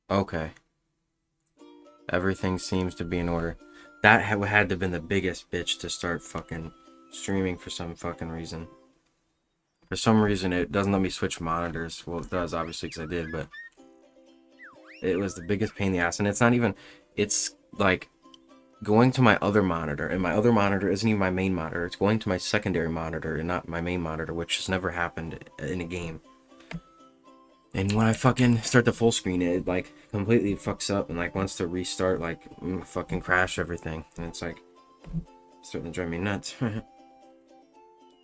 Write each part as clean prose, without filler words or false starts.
Okay. Everything seems to be in order. That had to have been the biggest bitch to start fucking streaming for some fucking reason. For some reason, it doesn't let me switch monitors. Well, it does, obviously, because I did, but it was the biggest pain in the ass. And it's not even... It's, like, going to my other monitor, and my other monitor isn't even my main monitor. It's going to my secondary monitor and not my main monitor, which has never happened in a game. And when I fucking start the full screen, it, like, completely fucks up and, like, wants to restart, like, fucking crash everything. And it's, like, starting to drive me nuts.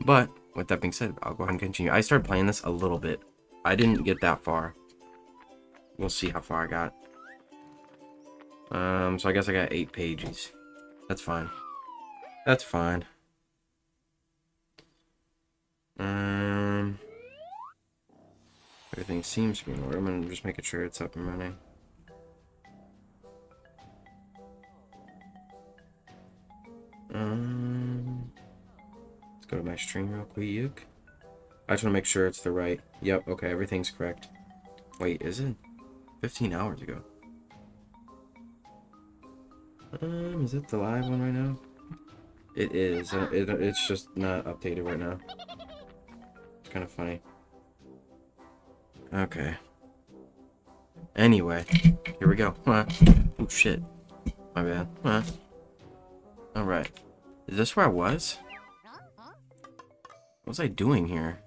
But, with that being said, I'll go ahead and continue. I started playing this a little bit. I didn't get that far. We'll see how far I got. So I guess I got 8 pages. That's fine. That's fine. Everything seems to be in order. I'm gonna just making sure it's up and running. Let's go to my stream real quick. I just want to make sure it's the right. Yep, okay, everything's correct. Wait, is it? 15 hours ago. Is it the live one right now? It is. It's just not updated right now. It's kind of funny. Okay. Anyway, here we go. Oh, shit. My bad. Alright. Is this where I was? What was I doing here?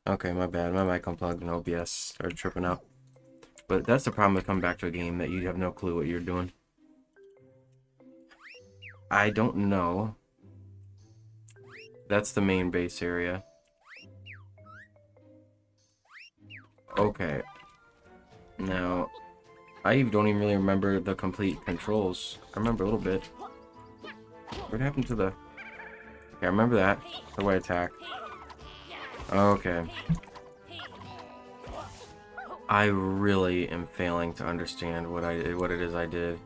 Okay, my bad. My mic unplugged and OBS started tripping out. But that's the problem with coming back to a game, that you have no clue what you're doing. I don't know. That's the main base area. Okay. Now, I don't even really remember the complete controls. I remember a little bit. What happened to the... Okay, I remember that. The way I attack. Okay. I really am failing to understand what it is I did.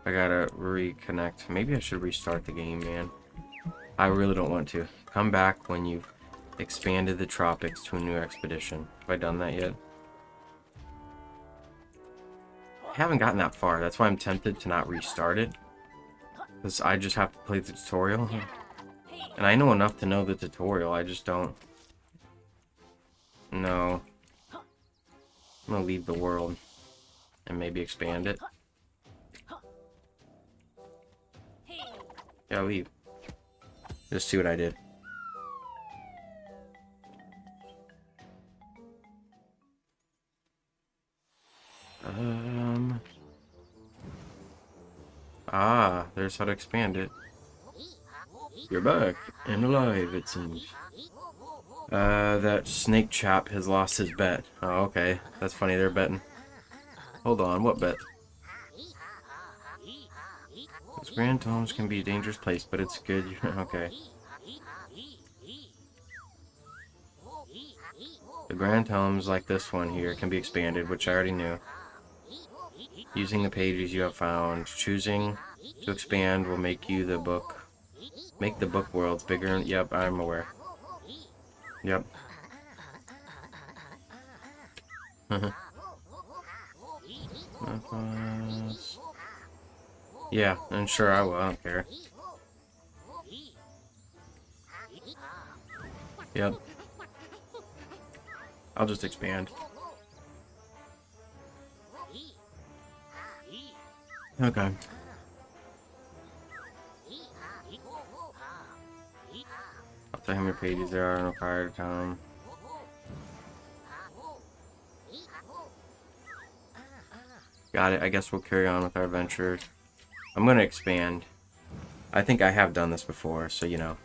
I gotta reconnect. Maybe I should restart the game, man. I really don't want to. Come back when you've expanded the tropics to a new expedition. Have I done that yet? I haven't gotten that far. That's why I'm tempted to not restart it. Because I just have to play the tutorial. And I know enough to know the tutorial. I just don't... No. I'm gonna leave the world. And maybe expand it. Yeah, leave. Just see what I did. There's how to expand it. You're back and alive, it seems. That snake chap has lost his bet. Oh, okay. That's funny, they're betting. Hold on, what bet? This Grand Tomes can be a dangerous place, but it's good. Okay. The Grand Tomes, like this one here, can be expanded, which I already knew. Using the pages you have found. Choosing to expand will make you the book. Make the book worlds bigger. Yep, I'm aware. Yep. Yeah, and sure I will. I don't care. Yep. I'll just expand. Okay. I'll tell you how many pages there are in a prior time. Got it. I guess we'll carry on with our adventure. I'm gonna expand. I think I have done this before, so you know.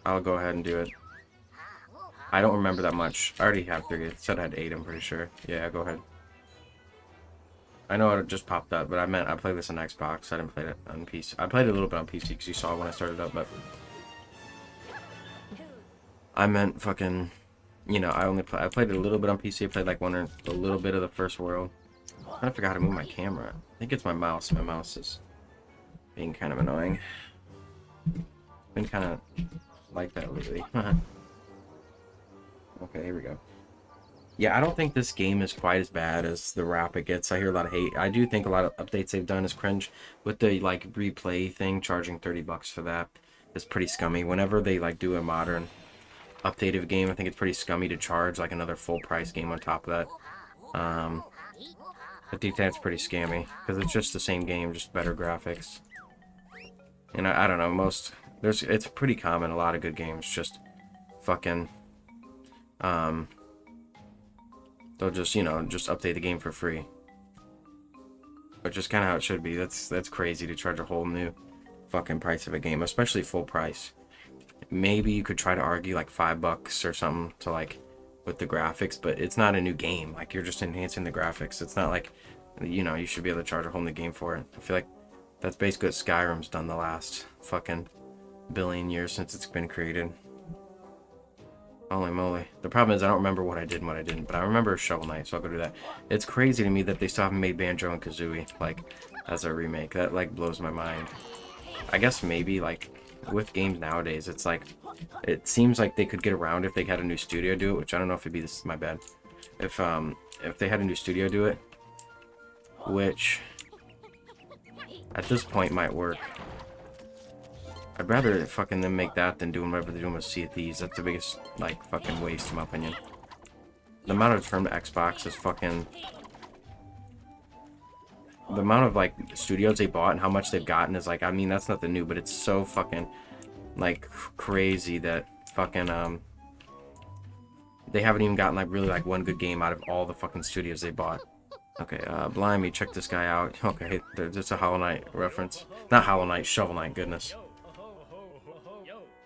I'll go ahead and do it. I don't remember that much. I already have 3. It said I had 8, I'm pretty sure. Yeah, go ahead. I know it just popped up, but I meant I played this on Xbox. I didn't play it on PC. I played it a little bit on PC because you saw it when I started up, but I meant fucking, you know, I played it a little bit on PC. I played like a little bit of the first world. I'm trying to figure out how to move my camera. I think it's my mouse. My mouse is being kind of annoying. Been kind of like that lately. Okay, here we go. Yeah, I don't think this game is quite as bad as the rap it gets. I hear a lot of hate. I do think a lot of updates they've done is cringe. With the, like, replay thing, charging $30 for that is pretty scummy. Whenever they, like, do a modern updated game, I think it's pretty scummy to charge, like, another full-price game on top of that. I think that's pretty scammy, because it's just the same game, just better graphics. And I don't know, it's pretty common, a lot of good games just fucking, they'll just, you know, just update the game for free. Which is kind of how it should be. That's crazy to charge a whole new fucking price of a game, especially full price. Maybe you could try to argue like $5 or something to like with the graphics, but it's not a new game. Like you're just enhancing the graphics. It's not like, you know, you should be able to charge a whole new game for it. I feel like that's basically what Skyrim's done the last fucking billion years since it's been created. Holy moly. The problem is I don't remember what I did and what I didn't, but I remember Shovel Knight, so I'll go do that. It's crazy to me that they still haven't made Banjo and Kazooie, like, as a remake. That, like, blows my mind. I guess maybe, like, with games nowadays, it's like, it seems like they could get around if they had a new studio do it, which I don't know if it'd be, this is my bad. If they had a new studio do it, which, at this point, might work. I'd rather fucking them make that than doing whatever they're doing with Sea of Thieves. That's the biggest, like, fucking waste, in my opinion. The amount of term to Xbox is fucking... The amount of, like, studios they bought and how much they've gotten is, like, I mean, that's nothing new, but it's so fucking, like, crazy that fucking, they haven't even gotten, like, really, like, one good game out of all the fucking studios they bought. Okay, blimey, check this guy out. Okay, there's a Hollow Knight reference. Not Hollow Knight, Shovel Knight, goodness.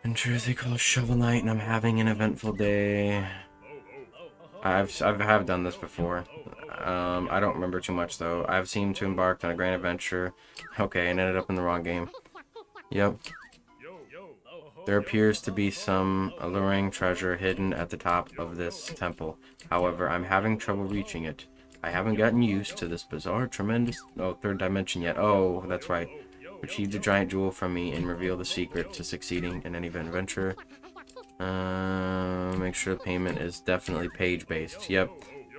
In truth, they call Shovel Knight, and I'm having an eventful day. I've done this before. I don't remember too much though. I've seemed to embarked on a grand adventure. Okay, and ended up in the wrong game. Yep. There appears to be some alluring treasure hidden at the top of this temple. However, I'm having trouble reaching it. I haven't gotten used to this bizarre, tremendous... Oh, third dimension yet. Oh, that's right. Retrieve the giant jewel from me and reveal the secret to succeeding in any adventure. Make sure the payment is definitely page-based. Yep.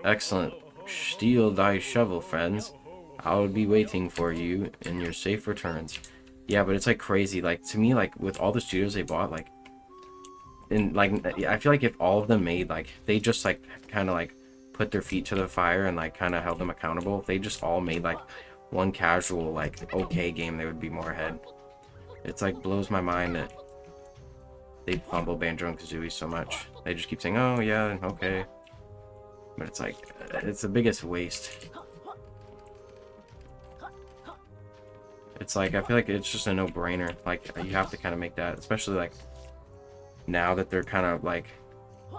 Excellent. Steal thy shovel, friends. I'll be waiting for you in your safe returns. Yeah, but it's like crazy. Like, to me, like, with all the studios they bought, like, I feel like if all of them made, like, they just, like, kind of, like, put their feet to the fire and, like, kind of held them accountable. If they just all made, like, one casual, like, okay game, they would be more ahead. It's, like, blows my mind that they fumble Banjo and Kazooie so much. They just keep saying, oh, yeah, okay. But it's, like, it's the biggest waste. It's, like, I feel like it's just a no-brainer. Like, you have to kind of make that, especially, like, now that they're kind of, like,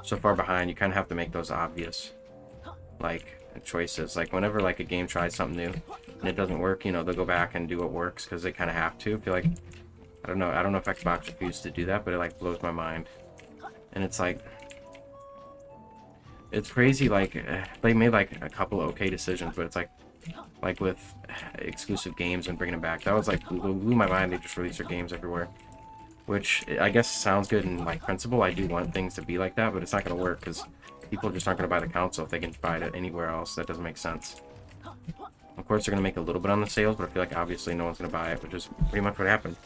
so far behind, you kind of have to make those obvious, like, choices. Like, whenever, like, a game tries something new and it doesn't work, you know, they'll go back and do what works because they kind of have to. I feel like, I don't know if Xbox refused to do that, but it, like, blows my mind. And it's, like, it's crazy, like, they made, like, a couple of okay decisions, but it's, like with exclusive games and bringing them back, that was, like, blew my mind. They just release their games everywhere. Which, I guess, sounds good in, like, principle. I do want things to be like that, but it's not going to work because people just aren't going to buy the console if they can buy it anywhere else. That doesn't make sense. Of course, they're going to make a little bit on the sales, but I feel like obviously no one's going to buy it, which is pretty much what happened.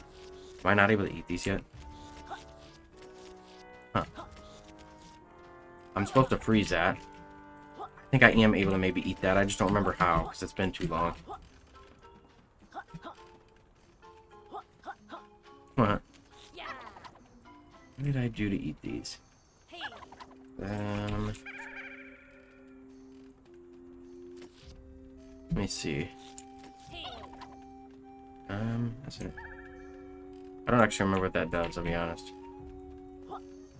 Am I not able to eat these yet? Huh. I'm supposed to freeze that. I think I am able to maybe eat that. I just don't remember how, because it's been too long. Huh. What did I do to eat these? Let me see. That's it. I don't actually remember what that does, I'll be honest.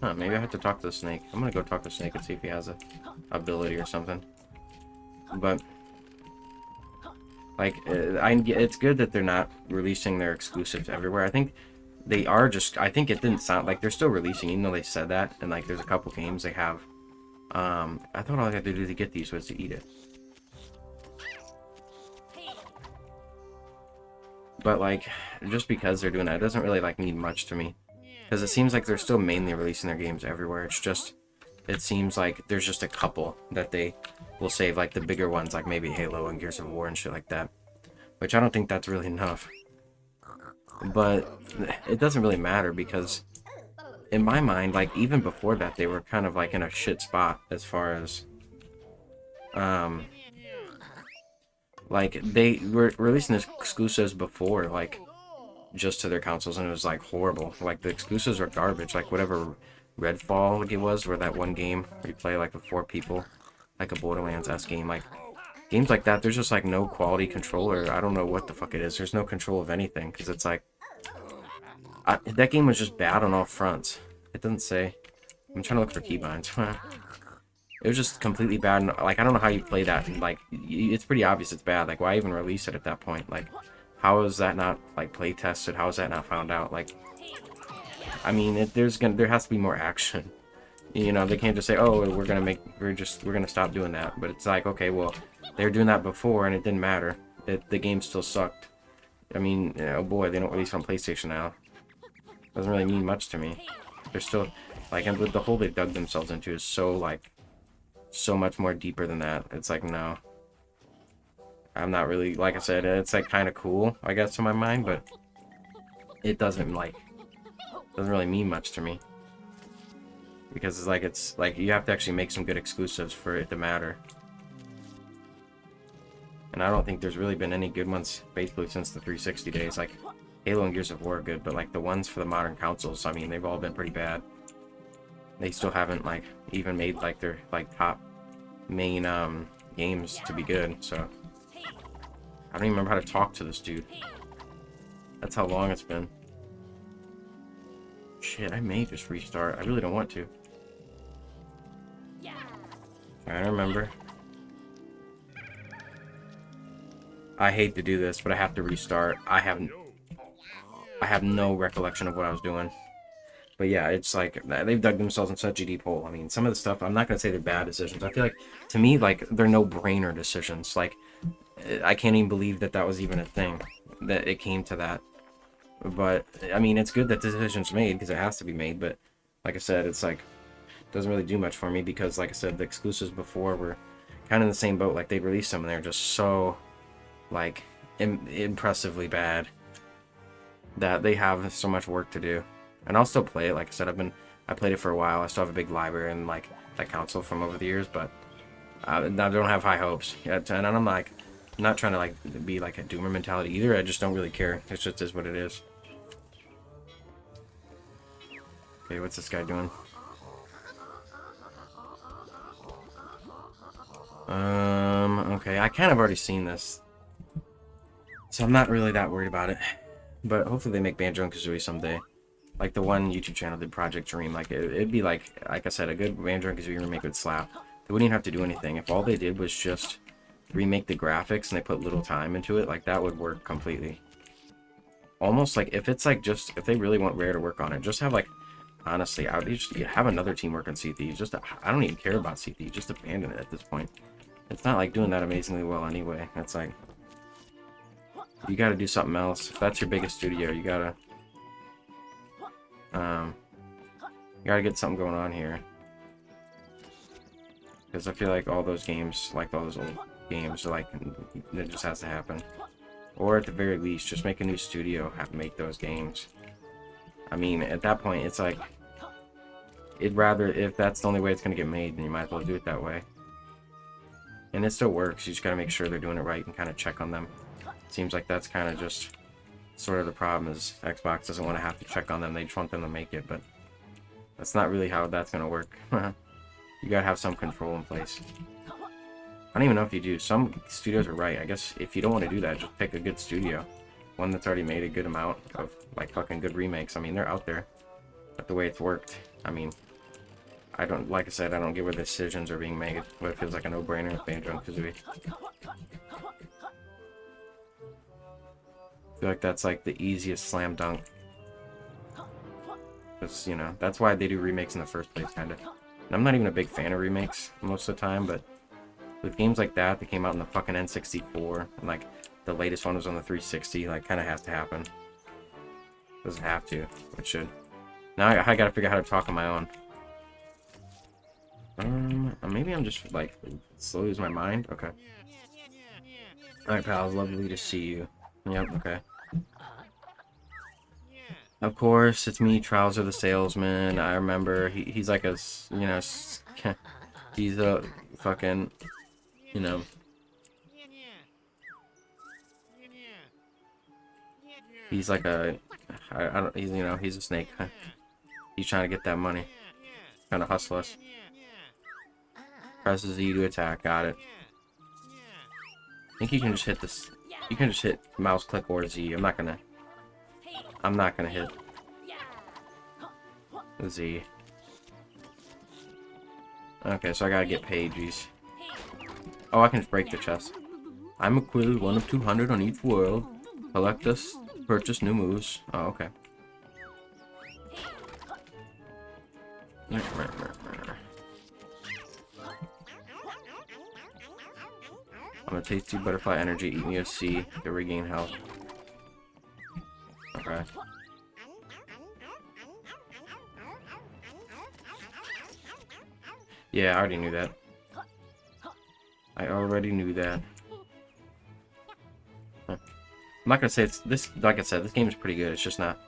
Huh, maybe I have to talk to the snake. I'm gonna go talk to the snake and see if he has a ability or something. But, like, it's good that they're not releasing their exclusives everywhere. I think they are just, I think it didn't sound like they're still releasing, even though they said that. And, like, there's a couple games they have. I thought all I had to do to get these was to eat it. But, like, just because they're doing that, it doesn't really, like, mean much to me. Because it seems like they're still mainly releasing their games everywhere. It's just, it seems like there's just a couple that they will save, like the bigger ones, like maybe Halo and Gears of War and shit like that. Which I don't think that's really enough. But it doesn't really matter because, in my mind, like, even before that, they were kind of, like, in a shit spot as far as, like, they were releasing exclusives before, like, just to their consoles, and it was, like, horrible. Like, the exclusives are garbage. Like, whatever Redfall it was, where that one game where you play, like, with 4 people, like a Borderlands-esque game, like, games like that, there's just, like, no quality controller. I don't know what the fuck it is. There's no control of anything, because it's, like, that game was just bad on all fronts. It doesn't say. I'm trying to look for keybinds. It was just completely bad. And, like, I don't know how you play that. And, like, it's pretty obvious it's bad. Like, why even release it at that point? Like, how is that not, like, play tested? How is that not found out? Like, I mean, there has to be more action. You know, they can't just say, oh, we're gonna stop doing that. But it's like, okay, well, they were doing that before and it didn't matter. The game still sucked. I mean, oh boy, they don't release on PlayStation now. Doesn't really mean much to me. They're still, like, and the hole they dug themselves into is so, like, so much more deeper than that. It's like, no. I'm not really, like I said, it's, like, kind of cool, I guess, to my mind, but it doesn't really mean much to me. Because it's like, you have to actually make some good exclusives for it to matter. And I don't think there's really been any good ones, basically, since the 360 days. Like, Halo and Gears of War are good, but, like, the ones for the modern consoles, I mean, they've all been pretty bad. They still haven't, like, even made, like, their, like, top main, games to be good, so... I don't even remember how to talk to this dude. That's how long it's been. Shit, I may just restart. I really don't want to. I remember. I hate to do this, but I have to restart. I have no recollection of what I was doing. But yeah, it's like, they've dug themselves in such a deep hole. I mean, some of the stuff, I'm not going to say they're bad decisions. I feel like, to me, like, they're no-brainer decisions. Like, I can't even believe that that was even a thing, that it came to that. But, I mean, it's good that the decision's made, because it has to be made, but, like I said, it's like, it doesn't really do much for me, because, like I said, the exclusives before were kind of in the same boat. Like, they released them, and they're just so, like, impressively bad, that they have so much work to do. And I'll still play it, like I said, I played it for a while. I still have a big library and, like, that console from over the years, but I don't have high hopes yet, and I'm like, I'm not trying to, like, be like a doomer mentality either. I just don't really care. It just is what it is. Okay, what's this guy doing? Okay, I kind of already seen this, so I'm not really that worried about it. But hopefully they make Banjo-Kazooie someday. Like the one YouTube channel did, Project Dream. Like, it'd be like I said, a good Banjo-Kazooie remake would slap. They wouldn't even have to do anything. If all they did was just remake the graphics and they put little time into it, like, that would work completely. Almost like, if it's like, just, if they really want Rare to work on it, just have, like, honestly, I would just have another team work on Sea Thieves. Just, I don't even care about Sea Thieves, just abandon it at this point. It's not, like, doing that amazingly well anyway. It's like, you gotta do something else. If that's your biggest studio, you gotta get something going on here. Because I feel like all those games, like all those old games, like, it just has to happen. Or at the very least, just make a new studio, have to make those games. I mean, at that point, it's like, if that's the only way it's going to get made, then you might as well do it that way. And it still works, you just got to make sure they're doing it right and kind of check on them. It seems like that's kind of just sort of the problem, is Xbox doesn't want to have to check on them, they just want them to make it, but that's not really how that's going to work. You got to have some control in place. I don't even know if you do. Some studios are right. I guess if you don't want to do that, just pick a good studio. one that's already made a good amount of like fucking good remakes. I mean, they're out there, but the way it's worked, I mean, I don't, like I said, I don't get where the decisions are being made, but it feels like a no-brainer with Banjo-Kazooie. I feel like that's like the easiest slam dunk. Because, you know, that's why they do remakes in the first place, kind of. And I'm not even a big fan of remakes most of the time, but with games like that came out in the fucking N64, and like the latest one was on the 360, like kind of has to happen. Doesn't have to, it should. Now I gotta figure out how to talk on my own. Maybe I'm just like slow losing my mind. Okay. All right, pals. Lovely to see you. Yep. Okay. Of course, it's me, Trouser the salesman. I remember he's like a, you know, he's a fucking, you know. He's like a, I don't, he's, you know, he's a snake. He's trying to get that money. Trying to hustle us. Press Z to attack. Got it. I think you can just hit this. You can just hit mouse click or Z. I'm not gonna hit Z. Okay, so I gotta get pages. Oh, I can just break the chest. I'm a quill, 1 of 200 on each world. Collect us, purchase new moves. Oh, okay. I'm gonna taste 2 butterfly energy, eat me a C to regain health. Okay. Yeah, I already knew that. I already knew that. Huh. I'm not gonna say it's this. Like I said, this game is pretty good. It's just not.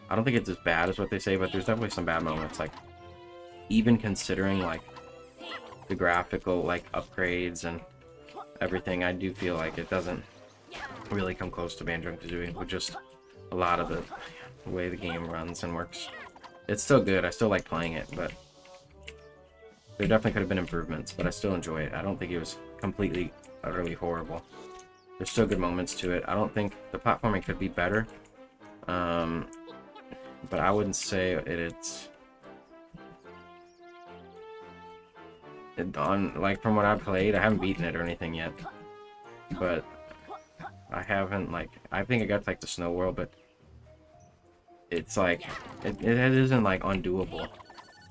I don't think it's as bad as what they say, but there's definitely some bad moments. Like, even considering like the graphical like upgrades and everything, I do feel like it doesn't really come close to Banjo-Kazooie with just a lot of the way the game runs and works. It's still good. I still like playing it, but there definitely could have been improvements, but I still enjoy it. I don't think it was completely, utterly horrible. There's still good moments to it. I don't think the platforming could be better, but I wouldn't say it's on, like, from what I played, I haven't beaten it or anything yet, but I haven't, like, I think I got to, like, the snow world, but it's like, it isn't, like, undoable.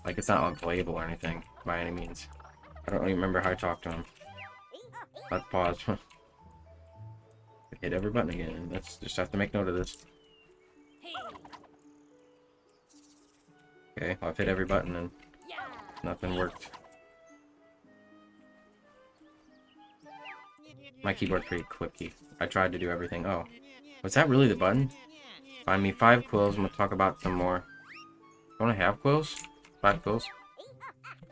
Like, it's not unplayable or anything, by any means. I don't really remember how I talked to him. Let's pause. Hit every button again. Let's just have to make note of this. Okay, well, I've hit every button and nothing worked. My keyboard's pretty clicky. I tried to do everything. Oh, was that really the button? Find me 5 quills. I'm gonna talk about some more. Don't I have quills? 5 quills?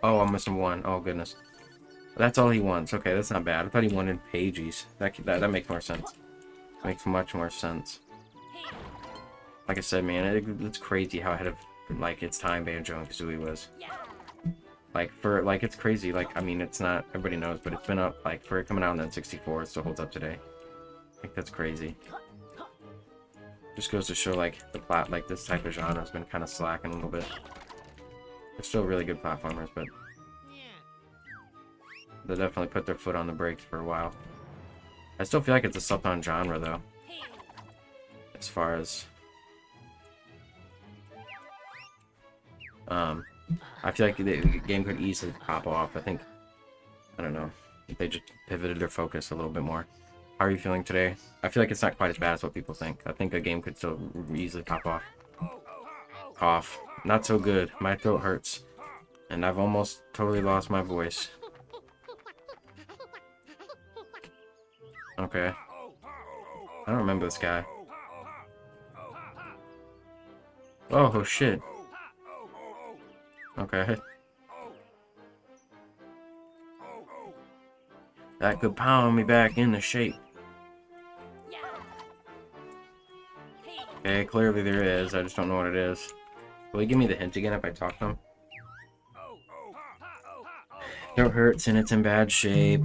Oh, I'm missing 1. Oh, goodness. That's all he wants. Okay, that's not bad. I thought he wanted pages. That makes more sense. Makes much more sense. Like I said, man, it's crazy how ahead of, like, its time Banjo-Kazooie was. Like, it's crazy. Like, I mean, it's not, everybody knows, but it's been up, like, for it coming out in the N64, it still holds up today. I think that's crazy. Just goes to show, like, like, this type of genre has been kind of slacking a little bit. They're still really good platformers, but they definitely put their foot on the brakes for a while. I still feel like it's a slept-on genre, though. As far as... I feel like the game could easily pop off. I think... I don't know. If they just pivoted their focus a little bit more. How are you feeling today? I feel like it's not quite as bad as what people think. I think a game could still easily pop off. Cough. Not so good. My throat hurts. And I've almost totally lost my voice. Okay. I don't remember this guy. Oh, shit. Okay. That could pound me back into shape. Okay, clearly there is. I just don't know what it is. Will he give me the hint again if I talk to him? Throat hurts and it's in bad shape.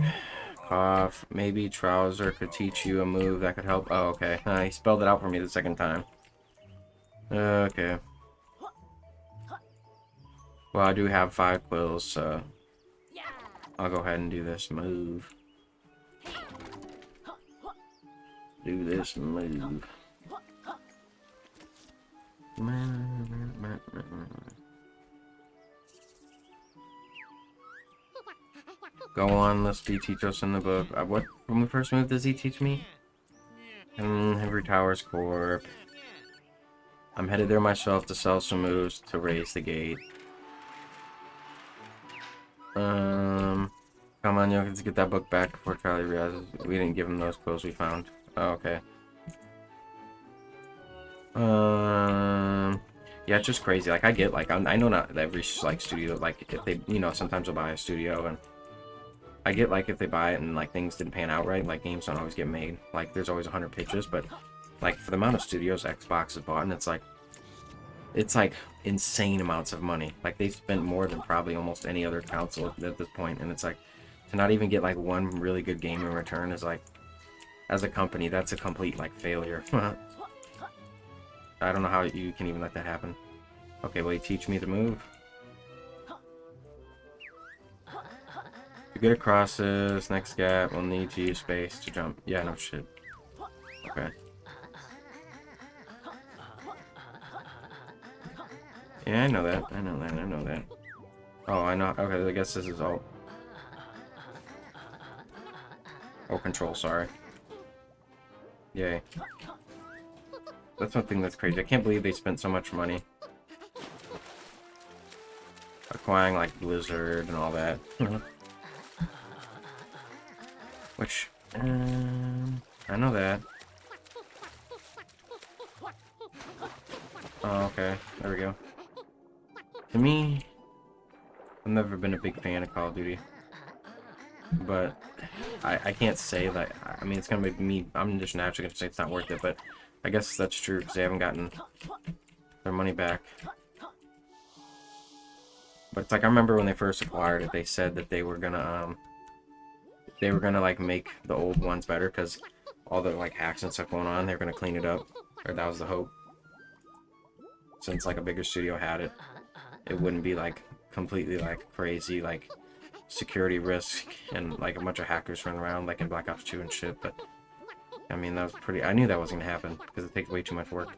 Cough. Maybe Trouser could teach you a move that could help. Oh, okay. He spelled it out for me the second time. Okay. Well, I do have 5 quills, so I'll go ahead and do this move. Do this move. Go on, let's teach us in the book. What from the first move does he teach me? Henry Towers Corp. I'm headed there myself to sell some moves to raise the gate. Come on, yo, let's get that book back before Charlie realizes we didn't give him those clothes we found. Oh, okay. Yeah, it's just crazy. Like, I get, like, I know not every, like, studio, like, if they, you know, sometimes they'll buy a studio, and I get, like, if they buy it and, like, things didn't pan out right, like, games don't always get made. Like, there's always 100 pitches, but, like, for the amount of studios Xbox has bought, and it's, like, insane amounts of money. Like, they spent more than probably almost any other console at this point, and it's, like, to not even get, like, one really good game in return is, like, as a company, that's a complete, like, failure. I don't know how you can even let that happen. Okay, will you teach me the move? To get across this next gap, we'll need to use space to jump. Yeah, no shit. Okay. Yeah, I know that. I know that. I know that. Oh, I know. Okay, I guess this is all. Oh, control, sorry. Yay. That's one thing that's crazy. I can't believe they spent so much money acquiring, like, Blizzard and all that. Which, I know that. Oh, okay. There we go. To me, I've never been a big fan of Call of Duty. But I can't say that. I mean, it's gonna make me. I'm just naturally gonna say it's not worth it, but I guess that's true because they haven't gotten their money back. But it's like I remember when they first acquired it, they said that they were gonna like make the old ones better because all the like hacks and stuff going on, they're gonna clean it up, or that was the hope. Since like a bigger studio had it, it wouldn't be like completely like crazy like security risk and like a bunch of hackers running around like in Black Ops 2 and shit. But I mean, that was pretty. I knew that wasn't gonna happen because it takes way too much work.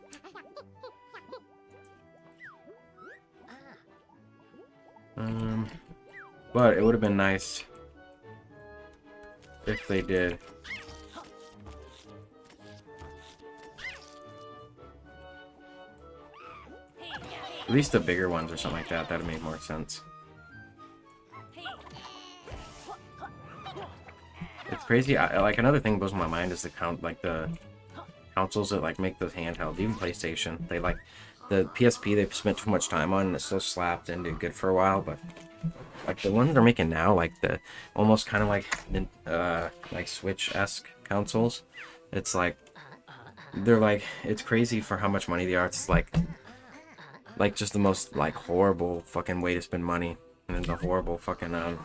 But it would have been nice if they did. At least the bigger ones or something like that. That'd make more sense. It's crazy. Like another thing blows my mind is the consoles that like make those handheld. Even PlayStation, they like the PSP. They've spent too much time on, and it's so slapped and did good for a while. But like the ones they're making now, like the almost kind of like Switch-esque consoles. It's like they're like it's crazy for how much money they are. It's like just the most like horrible fucking way to spend money, and the horrible fucking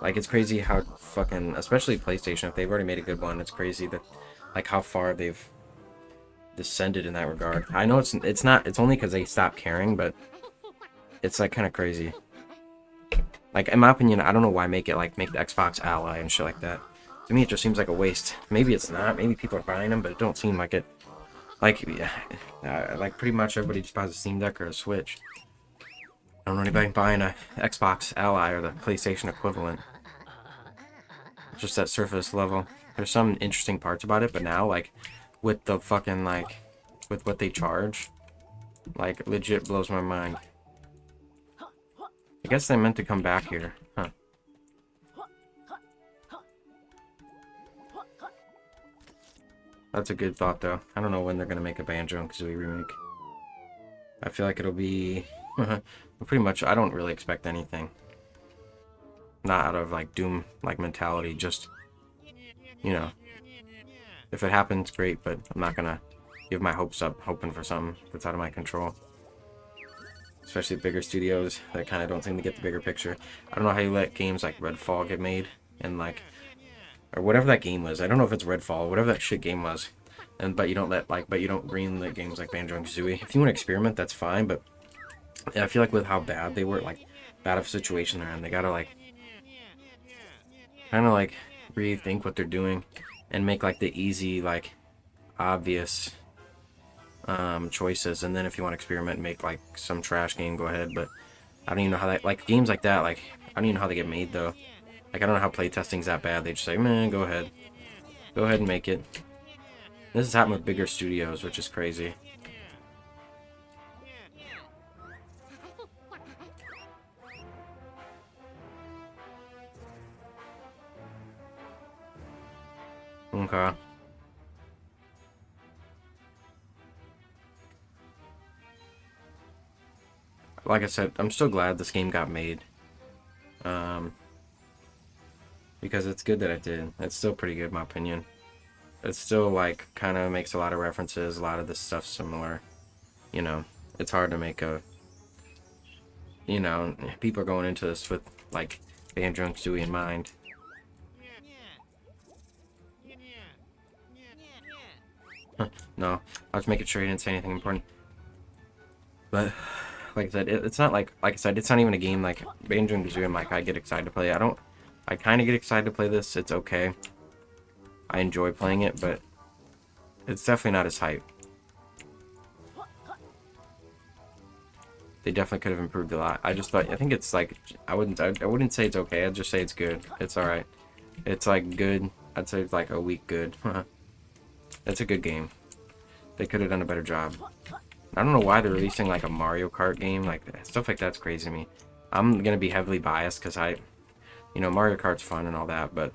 like it's crazy how fucking, especially PlayStation, if they've already made a good one, it's crazy that like how far they've descended in that regard. I know it's only because they stopped caring, but it's like kind of crazy. Like in my opinion, I don't know why make the Xbox Ally and shit like that. To me, it just seems like a waste. Maybe it's not. Maybe people are buying them, but it don't seem like it. Like, like pretty much everybody just buys a Steam Deck or a Switch. I don't know anybody buying a Xbox Ally or the PlayStation equivalent. It's just that surface level. There's some interesting parts about it, but now, like, with the fucking, like, with what they charge, like, legit blows my mind. I guess they meant to come back here. Huh. That's a good thought, though. I don't know when they're gonna make a Banjo-Kazooie remake. I feel like it'll be... pretty much, I don't really expect anything. Not out of, like, Doom, like, mentality, just... You know. If it happens, great, but I'm not gonna give my hopes up hoping for something that's out of my control. Especially bigger studios that kind of don't seem to get the bigger picture. I don't know how you let games like Redfall get made and like or whatever that game was. I don't know if it's Redfall, whatever that shit game was. And but you don't greenlit games like Banjo-Kazooie. If you want to experiment, that's fine. But yeah, I feel like with how bad they were, like bad of a situation they're in, they gotta like kind of like rethink what they're doing and make like the easy, like obvious choices. And then if you want to experiment, make like some trash game, go ahead. But I don't even know how that, like games like that, like I don't even know how they get made though. Like I don't know how playtesting's that bad. They just say, man, go ahead and make it. This has happened with bigger studios, which is crazy. Okay. Like I said, I'm still glad this game got made. Because it's good that it did. It's still pretty good in my opinion. It still like kind of makes a lot of references, a lot of this stuff similar. You know, it's hard to make a, you know, people are going into this with like Banjo-Kazooie in mind. No, I was making sure you didn't say anything important. But like I said, it's not like I said, it's not even a game like Banjo-Kazooie. I'm like, I get excited to play. I kind of get excited to play this. It's okay. I enjoy playing it, but it's definitely not as hype. They definitely could have improved a lot. I think it's like, I wouldn't say it's okay. I'd just say it's good. It's all right. It's like good. I'd say it's like a weak good. That's a good game. They could have done a better job. I don't know why they're releasing like a Mario Kart game. Like stuff like that's crazy to me. I'm gonna be heavily biased because you know, Mario Kart's fun and all that, but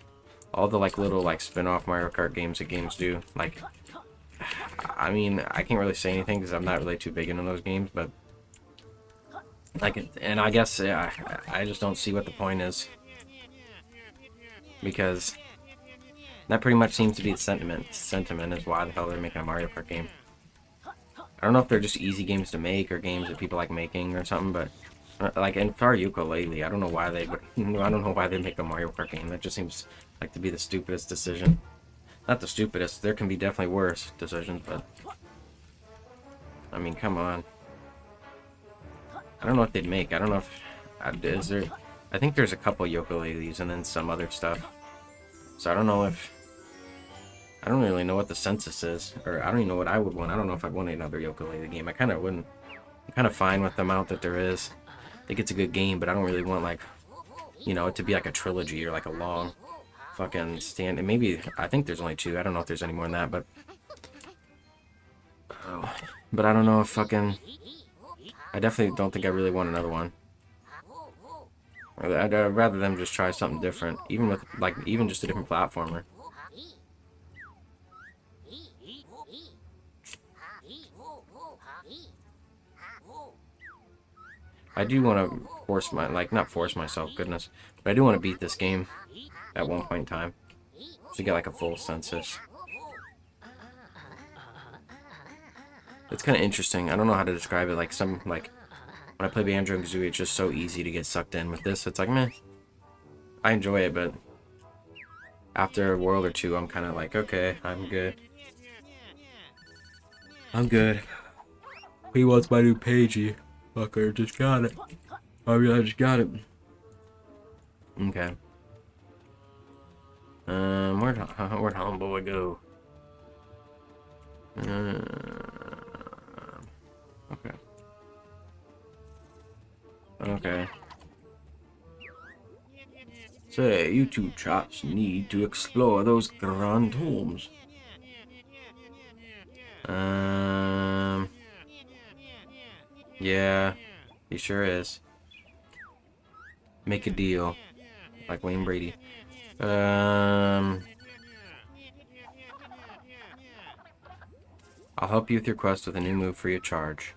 all the like little like spin-off Mario Kart games that games do, like, I mean, I can't really say anything because I'm not really too big into those games, but like, and I guess yeah, I just don't see what the point is, because that pretty much seems to be the sentiment is why the hell they're making a Mario Kart game. I don't know if they're just easy games to make or games that people like making or something, but like in for Yooka-Laylee, I don't know why they would. I don't know why they make a Mario Kart game. That just seems like to be the stupidest decision. Not the stupidest. There can be definitely worse decisions, but I mean, come on. I don't know what they'd make. I don't know if is there. I think there's a couple Yooka-Laylees and then some other stuff. So I don't know if. I don't really know what the census is, or I don't even know what I would want. I don't know if I'd want another Yooka-Laylee game. I kind of wouldn't. I'm kind of fine with the amount that there is. I think it's a good game, but I don't really want like, you know, it to be like a trilogy or like a long fucking stand. And maybe I think there's only 2. I don't know if there's any more than that, but I don't know if fucking. I definitely don't think I really want another one. I'd rather them just try something different, even with like even just a different platformer. I do want to force not force myself, goodness, but I do want to beat this game at one point in time to get like a full census. It's kind of interesting. I don't know how to describe it. Like when I play Banjo-Kazooie, it's just so easy to get sucked in. With this, it's like meh. I enjoy it, but after a world or two, I'm kind of like, okay, I'm good. I'm good. He wants my new pagey. Fucker, just got it. Oh yeah, I just got it. Okay. Where'd Homeboy go? Okay. Okay. Say, you two chaps need to explore those grand homes. Yeah, he sure is. Make a deal. Like Wayne Brady. I'll help you with your quest with a new move free of charge.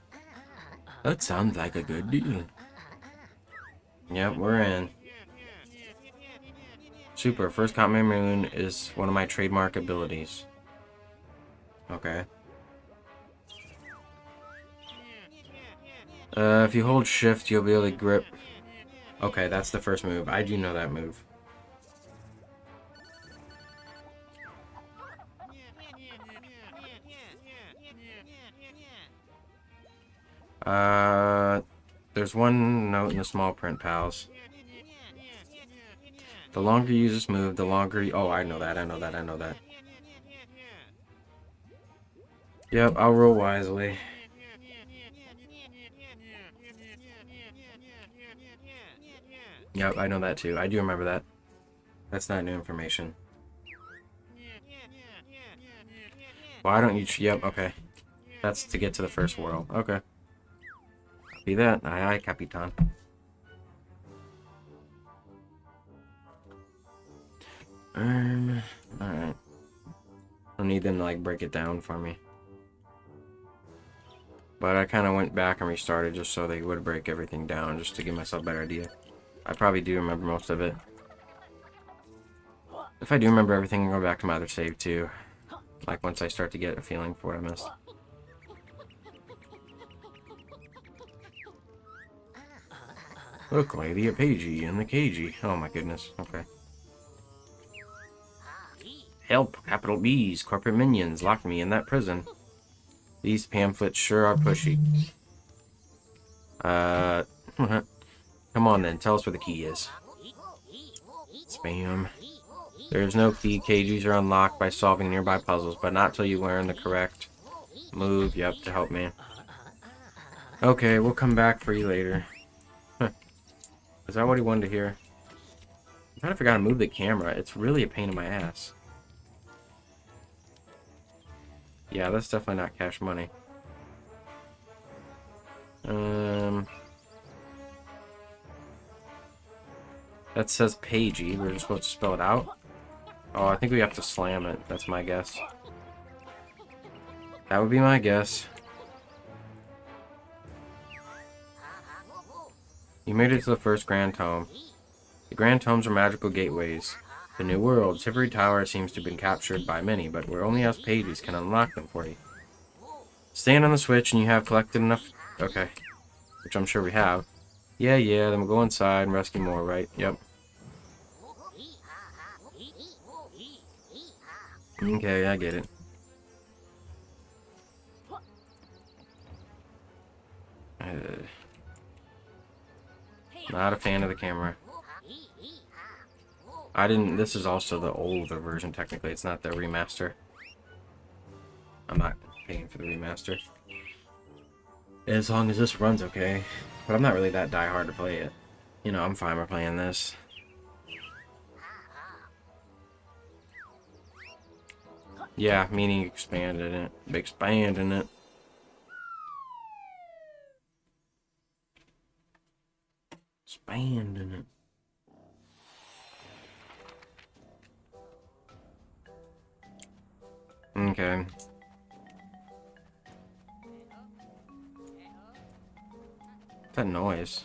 That sounds like a good deal. Yep, we're in. Super, first combat moon is one of my trademark abilities. Okay. If you hold shift, you'll be able to grip. Okay, that's the first move. I do know that move. There's one note in the small print, pals. The longer you use this move, the longer you... Oh, I know that, I know that, I know that. Yep, I'll roll wisely. Yep, I know that too. I do remember that. That's not new information. Why don't you... Yep, okay. That's to get to the first world. Okay. Copy that. Aye, aye, Capitan. Alright. I need them to, like, break it down for me. But I kind of went back and restarted just so they would break everything down, just to give myself a better idea. I probably do remember most of it. If I do remember everything, I'll go back to my other save too. Like once I start to get a feeling for what I missed. Look, lady, a pagey in the cagey. Oh my goodness. Okay. Help! Capital B's, corporate minions, locked me in that prison. These pamphlets sure are pushy. Come on then, tell us where the key is. Spam. There's no key. Cages are unlocked by solving nearby puzzles, but not till you learn the correct move, yep, to help me. Okay, we'll come back for you later. Huh. Is that what he wanted to hear? I'm trying to figure out how to move the camera. It's really a pain in my ass. Yeah, that's definitely not cash money. That says pagey. We're just supposed to spell it out. Oh, I think we have to slam it. That's my guess. That would be my guess. You made it to the first Grand Tome. The Grand Tomes are magical gateways. The New World, Tivory Tower seems to have been captured by many, but where only us pages can unlock them for you. Stand on the switch and you have collected enough... Okay. Which I'm sure we have. Yeah, then we'll go inside and rescue more, right? Yep. Okay, I get it. Not a fan of the camera. This is also the older version, technically. It's not the remaster. I'm not paying for the remaster. As long as this runs okay. But I'm not really that diehard to play it. You know, I'm fine with playing this. Yeah, meaning expanding it. Expanding it. Expanding it. Okay. What's that noise?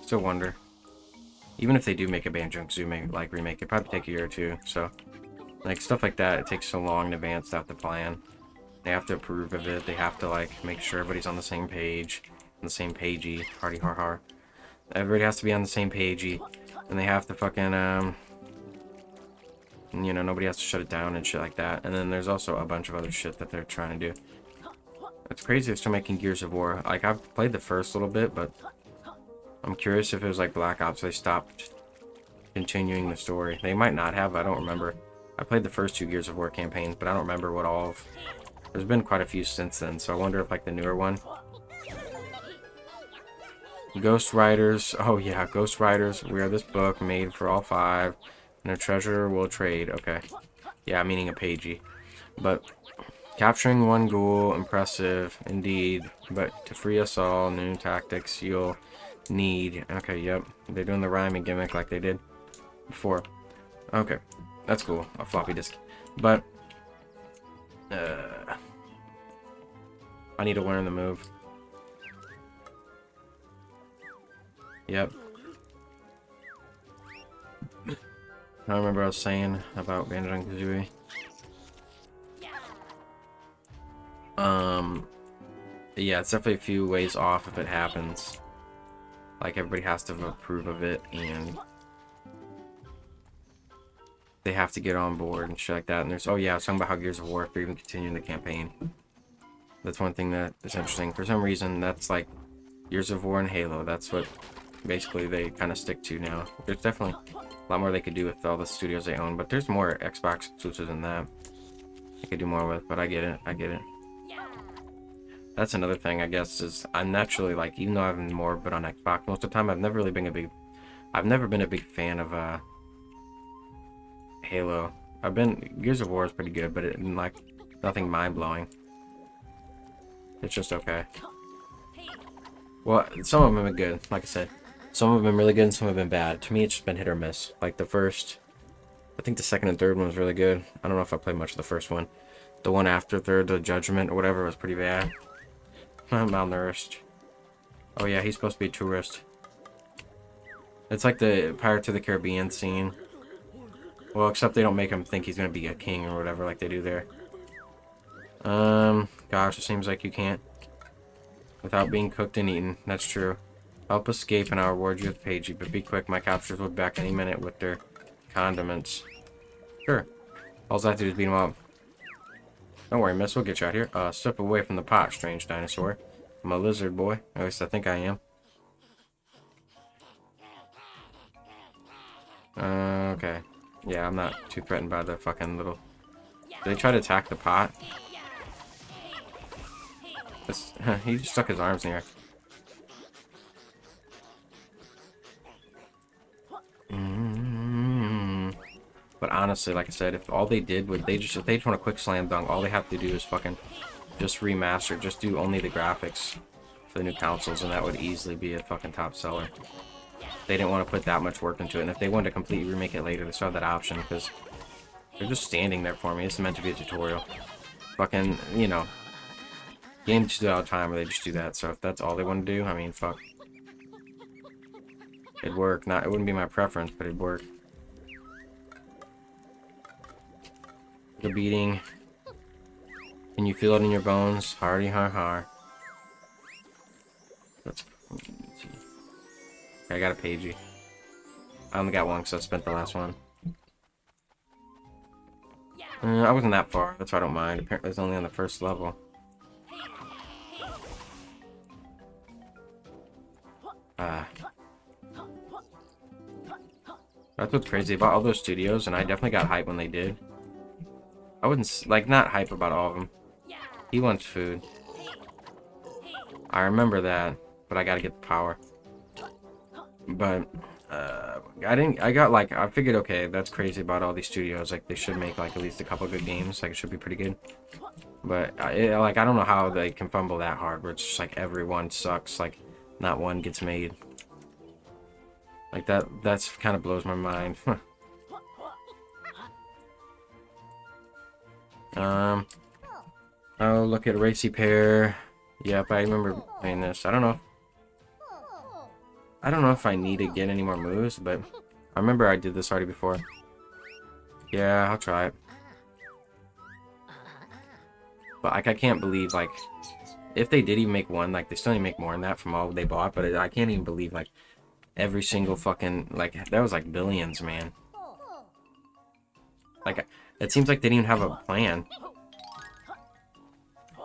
Still wonder. Even if they do make a Banjo-Kazooie like remake, it'd probably take a year or two. So, like stuff like that, it takes so long in advance to have to plan. They have to approve of it. They have to like make sure everybody's on the same page, on the same pagey. Hardy har har. Everybody has to be on the same pagey, and they have to fucking you know, nobody has to shut it down and shit like that. And then there's also a bunch of other shit that they're trying to do. It's crazy they're still making Gears of War. Like, I've played the first little bit, but I'm curious if it was like Black Ops, they stopped continuing the story. They might not have, I don't remember. I played the first 2 Gears of War campaigns, but I don't remember what all of... There's been quite a few since then, so I wonder if like the newer one. Ghost Riders. Oh yeah, Ghost Riders. We are this book made for all 5. And a treasure will trade. Okay. Yeah, meaning a pagey. But capturing 1 ghoul, impressive indeed. But to free us all, new tactics you'll need. Okay, yep. They're doing the rhyming gimmick like they did before. Okay. That's cool. A floppy disk. But I need to learn the move. Yep. I remember I was saying about Banjo-Kazooie. Yeah, it's definitely a few ways off if it happens. Like, everybody has to approve of it, and... they have to get on board and shit like that. And there's, oh yeah, I was talking about how Gears of War, if they're even continuing the campaign. That's one thing that is interesting. For some reason, that's like Gears of War and Halo. That's what basically they kind of stick to now. There's definitely a lot more they could do with all the studios they own, but there's more Xbox exclusives than that they could do more with, but I get it. I get it. That's another thing, I guess, is I'm naturally, like, even though I've been more but on Xbox most of the time, I've never been a big fan of Halo. Gears of War is pretty good, but it, like, nothing mind-blowing. It's just okay. Well, some of them have been good, like I said. Some have been really good and some have been bad. To me, it's just been hit or miss. Like the first, I think the second and third one was really good. I don't know if I played much of the first one. The one after third, the Judgment or whatever, was pretty bad. I'm malnourished. Oh yeah, he's supposed to be a tourist. It's like the Pirates of the Caribbean scene. Well, except they don't make him think he's gonna be a king or whatever like they do there. Gosh, it seems like you can't without being cooked and eaten. That's true. Help escape and I'll reward you with Pagey, but be quick, my captors will be back any minute with their condiments. Sure. All I have to do is beat them up. Don't worry, miss, we'll get you out here. Step away from the pot, strange dinosaur. I'm a lizard boy. At least I think I am. Okay. Yeah, I'm not too threatened by the fucking little... Did they try to attack the pot? He just stuck his arms in the air. But honestly, like I said, if all they did would if they just want a quick slam dunk, all they have to do is fucking just remaster, just do only the graphics for the new consoles, and that would easily be a fucking top seller. They didn't want to put that much work into it, and if they wanted to completely remake it later, they still have that option, because they're just standing there for me. It's meant to be a tutorial. Fucking, you know, games just do it all the time, or they just do that, so if that's all they want to do, I mean, fuck. It'd work. It wouldn't be my preference, but it'd work. The beating. Can you feel it in your bones? Hardy har har. Let's see. Okay, I got a Pagey. I only got one because I spent the last one. I wasn't that far, that's why I don't mind. Apparently it's only on the first level. That's what's crazy about all those studios, and I definitely got hype when they did. I wouldn't, like, not hype about all of them. He wants food. I remember that, but I gotta get the power. But, I figured, okay, that's crazy about all these studios. Like, they should make, like, at least a couple good games. Like, it should be pretty good. But, I don't know how they can fumble that hard, where it's just, like, everyone sucks. Like, not one gets made. Like, that's kind of blows my mind. Oh, look at Racy Pair. Yep, I remember playing this. I don't know if I need to get any more moves, but I remember I did this already before. Yeah, I'll try it. But, like, I can't believe, like, if they did even make one, like, they still need to make more than that from all they bought, but I can't even believe, like, every single fucking, like, that was, like, billions, man. Like, it seems like they didn't even have a plan.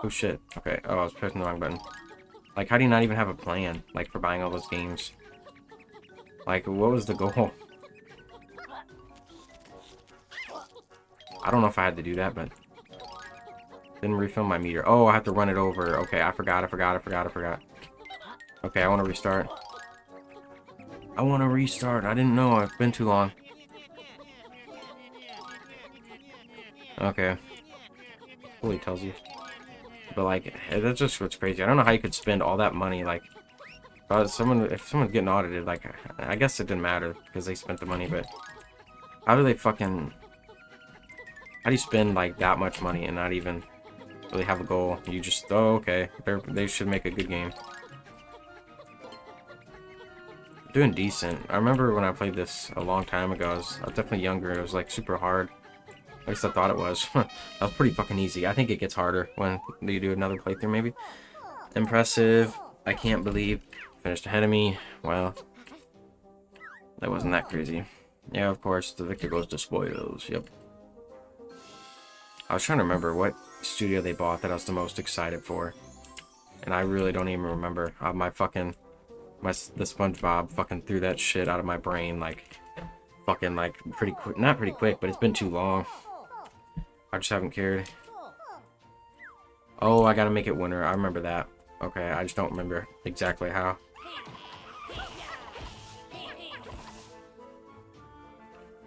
Oh, shit. Okay. Oh, I was pressing the wrong button. Like, how do you not even have a plan, like, for buying all those games? Like, what was the goal? I don't know if I had to do that, but... Didn't refill my meter. Oh, I have to run it over. Okay, I forgot. Okay, I want to restart. I didn't know. It's been too long. Okay. Holy tells you. But, like, that's just what's crazy. I don't know how you could spend all that money, like... if someone's getting audited, like, I guess it didn't matter, because they spent the money, but... How do they fucking... How do you spend, like, that much money and not even really have a goal? You just... Oh, okay. They should make a good game. Doing decent. I remember when I played this a long time ago, I was definitely younger. It was, like, super hard. At least I thought it was. That was pretty fucking easy. I think it gets harder when you do another playthrough, maybe. Impressive. I can't believe. Finished ahead of me. Well, that wasn't that crazy. Yeah, of course, the victor goes to spoils. Yep. I was trying to remember what studio they bought that I was the most excited for. And I really don't even remember. The SpongeBob fucking threw that shit out of my brain, like, fucking, like, pretty quick. Not pretty quick, but it's been too long. I just haven't cared. Oh, I gotta make it winter. I remember that. Okay, I just don't remember exactly how.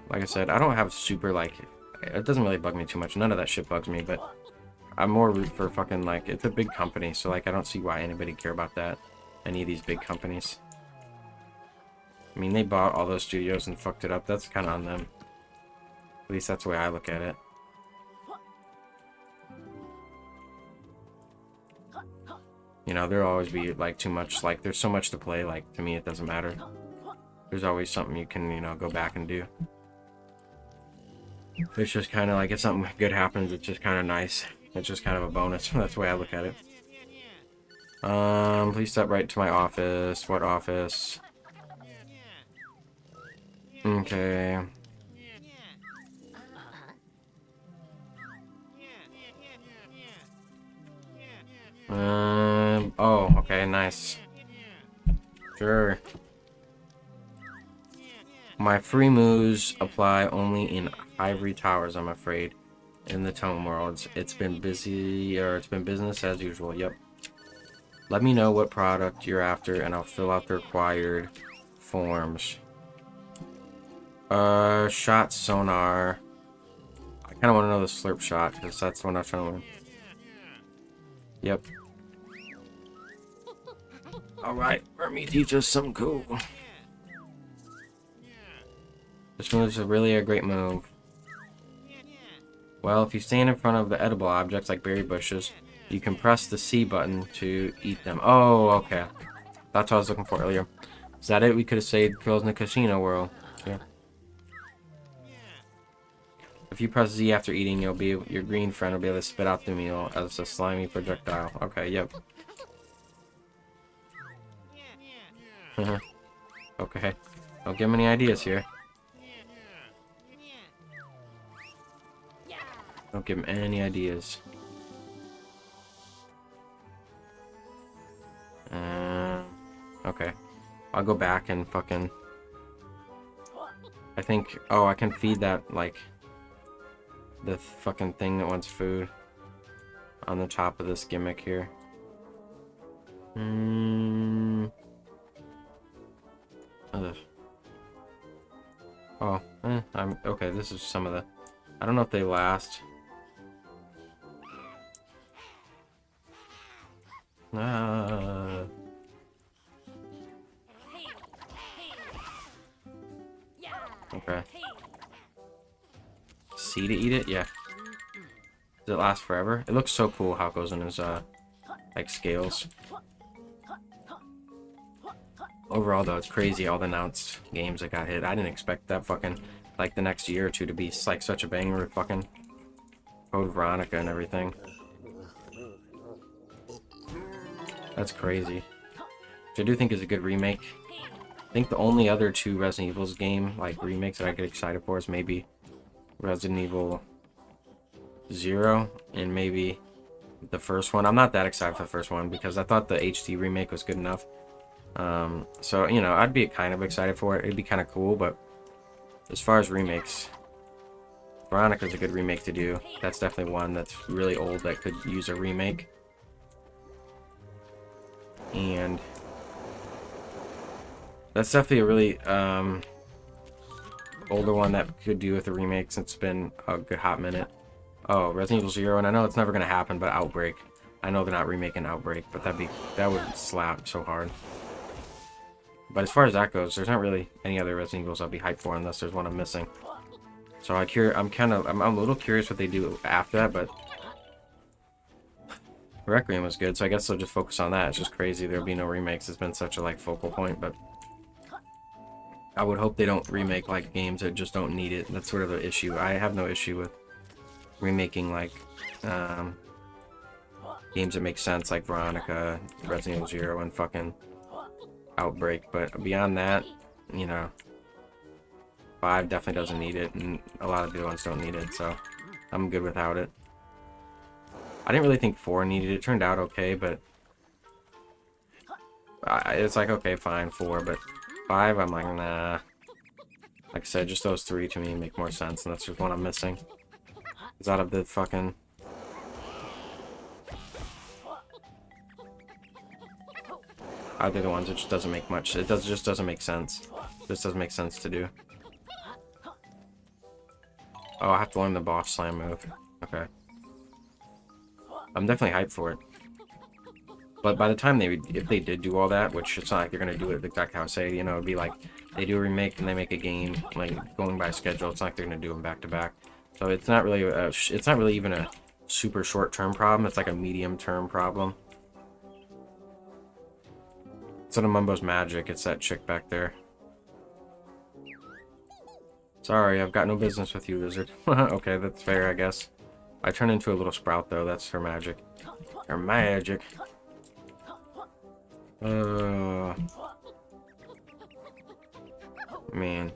Like I said, I don't have super, like, it doesn't really bug me too much. None of that shit bugs me, but I'm more root for fucking, like, it's a big company, so, like, I don't see why anybody care about that. Any of these big companies. I mean, they bought all those studios and fucked it up. That's kind of on them. At least that's the way I look at it. You know, there'll always be, like, too much, like, there's so much to play, like, to me it doesn't matter. There's always something you can, you know, go back and do. It's just kind of like, if something good happens, it's just kind of nice. It's just kind of a bonus. That's the way I look at it. Please step right to my office. What office? Okay. Oh, okay, nice. Sure. My free moves apply only in Ivory Towers, I'm afraid. In the Tome Worlds. It's been busy, or it's been business as usual. Yep. Let me know what product you're after, and I'll fill out the required forms. Shot sonar. I kind of want to know the slurp shot, because that's the one I'm trying to learn. Yep. Alright, let me teach us something cool. This move is really a great move. Well, if you stand in front of the edible objects like berry bushes, you can press the C button to eat them. Oh, okay. That's what I was looking for earlier. Is that it? We could have saved kills in the casino world. Yeah. If you press Z after eating, your green friend will be able to spit out the meal as a slimy projectile. Okay, yep. Okay. Don't give him any ideas here. Don't give him any ideas. Okay. I'll go back and fucking... I think... Oh, I can feed that, like... the fucking thing that wants food. On the top of this gimmick here. Oh, I'm... Okay, this is some of the... I don't know if they last. Okay. C to eat it? Yeah. Does it last forever? It looks so cool how it goes in his, like, scales. Overall, though, it's crazy all the announced games that got hit. I didn't expect that fucking, like, the next year or two to be, like, such a banger with fucking Code Veronica and everything. That's crazy. Which I do think is a good remake. I think the only other two Resident Evil's game, like, remakes that I get excited for is maybe Resident Evil 0 and maybe the first one. I'm not that excited for the first one because I thought the HD remake was good enough. So, you know, I'd be kind of excited for it. It'd be kind of cool, but as far as remakes, Veronica's a good remake to do. That's definitely one that's really old that could use a remake. And that's definitely a really older one that could do with a remake since it's been a good hot minute. Oh, Resident Evil 0, and I know it's never gonna happen, but Outbreak. I know they're not remaking Outbreak, but that would slap so hard. But as far as that goes, there's not really any other Resident Evils I'll be hyped for unless there's one I'm missing. So I'm a little curious what they do after that, but Requiem was good, so I guess they'll just focus on that. It's just crazy there'll be no remakes. It's been such a, like, focal point, but I would hope they don't remake, like, games that just don't need it. That's sort of an issue. I have no issue with remaking, like, games that make sense, like Veronica, Resident Evil 0, and fucking Outbreak, but beyond that, you know, 5 definitely doesn't need it, and a lot of the other ones don't need it, so I'm good without it. I didn't really think 4 needed it. It turned out okay, but it's like, okay, fine, 4, but 5, I'm like, nah. Like I said, just those 3 to me make more sense, and that's just one I'm missing. It's out of the fucking... Are they the ones that just doesn't make much? It just doesn't make sense. It just doesn't make sense to do. Oh, I have to learn the boss slam move. Okay. I'm definitely hyped for it. But by the time if they did do all that, which it's not like they're gonna do it exactly how I say, you know, it'd be like they do a remake and they make a game like going by schedule. It's not like they're gonna do them back to back. So it's not really even a super short-term problem. It's like a medium-term problem. Instead of Mumbo's magic, it's that chick back there. Sorry, I've got no business with you, lizard. Okay, that's fair, I guess. I turn into a little sprout, though. That's her magic. Her magic. Man.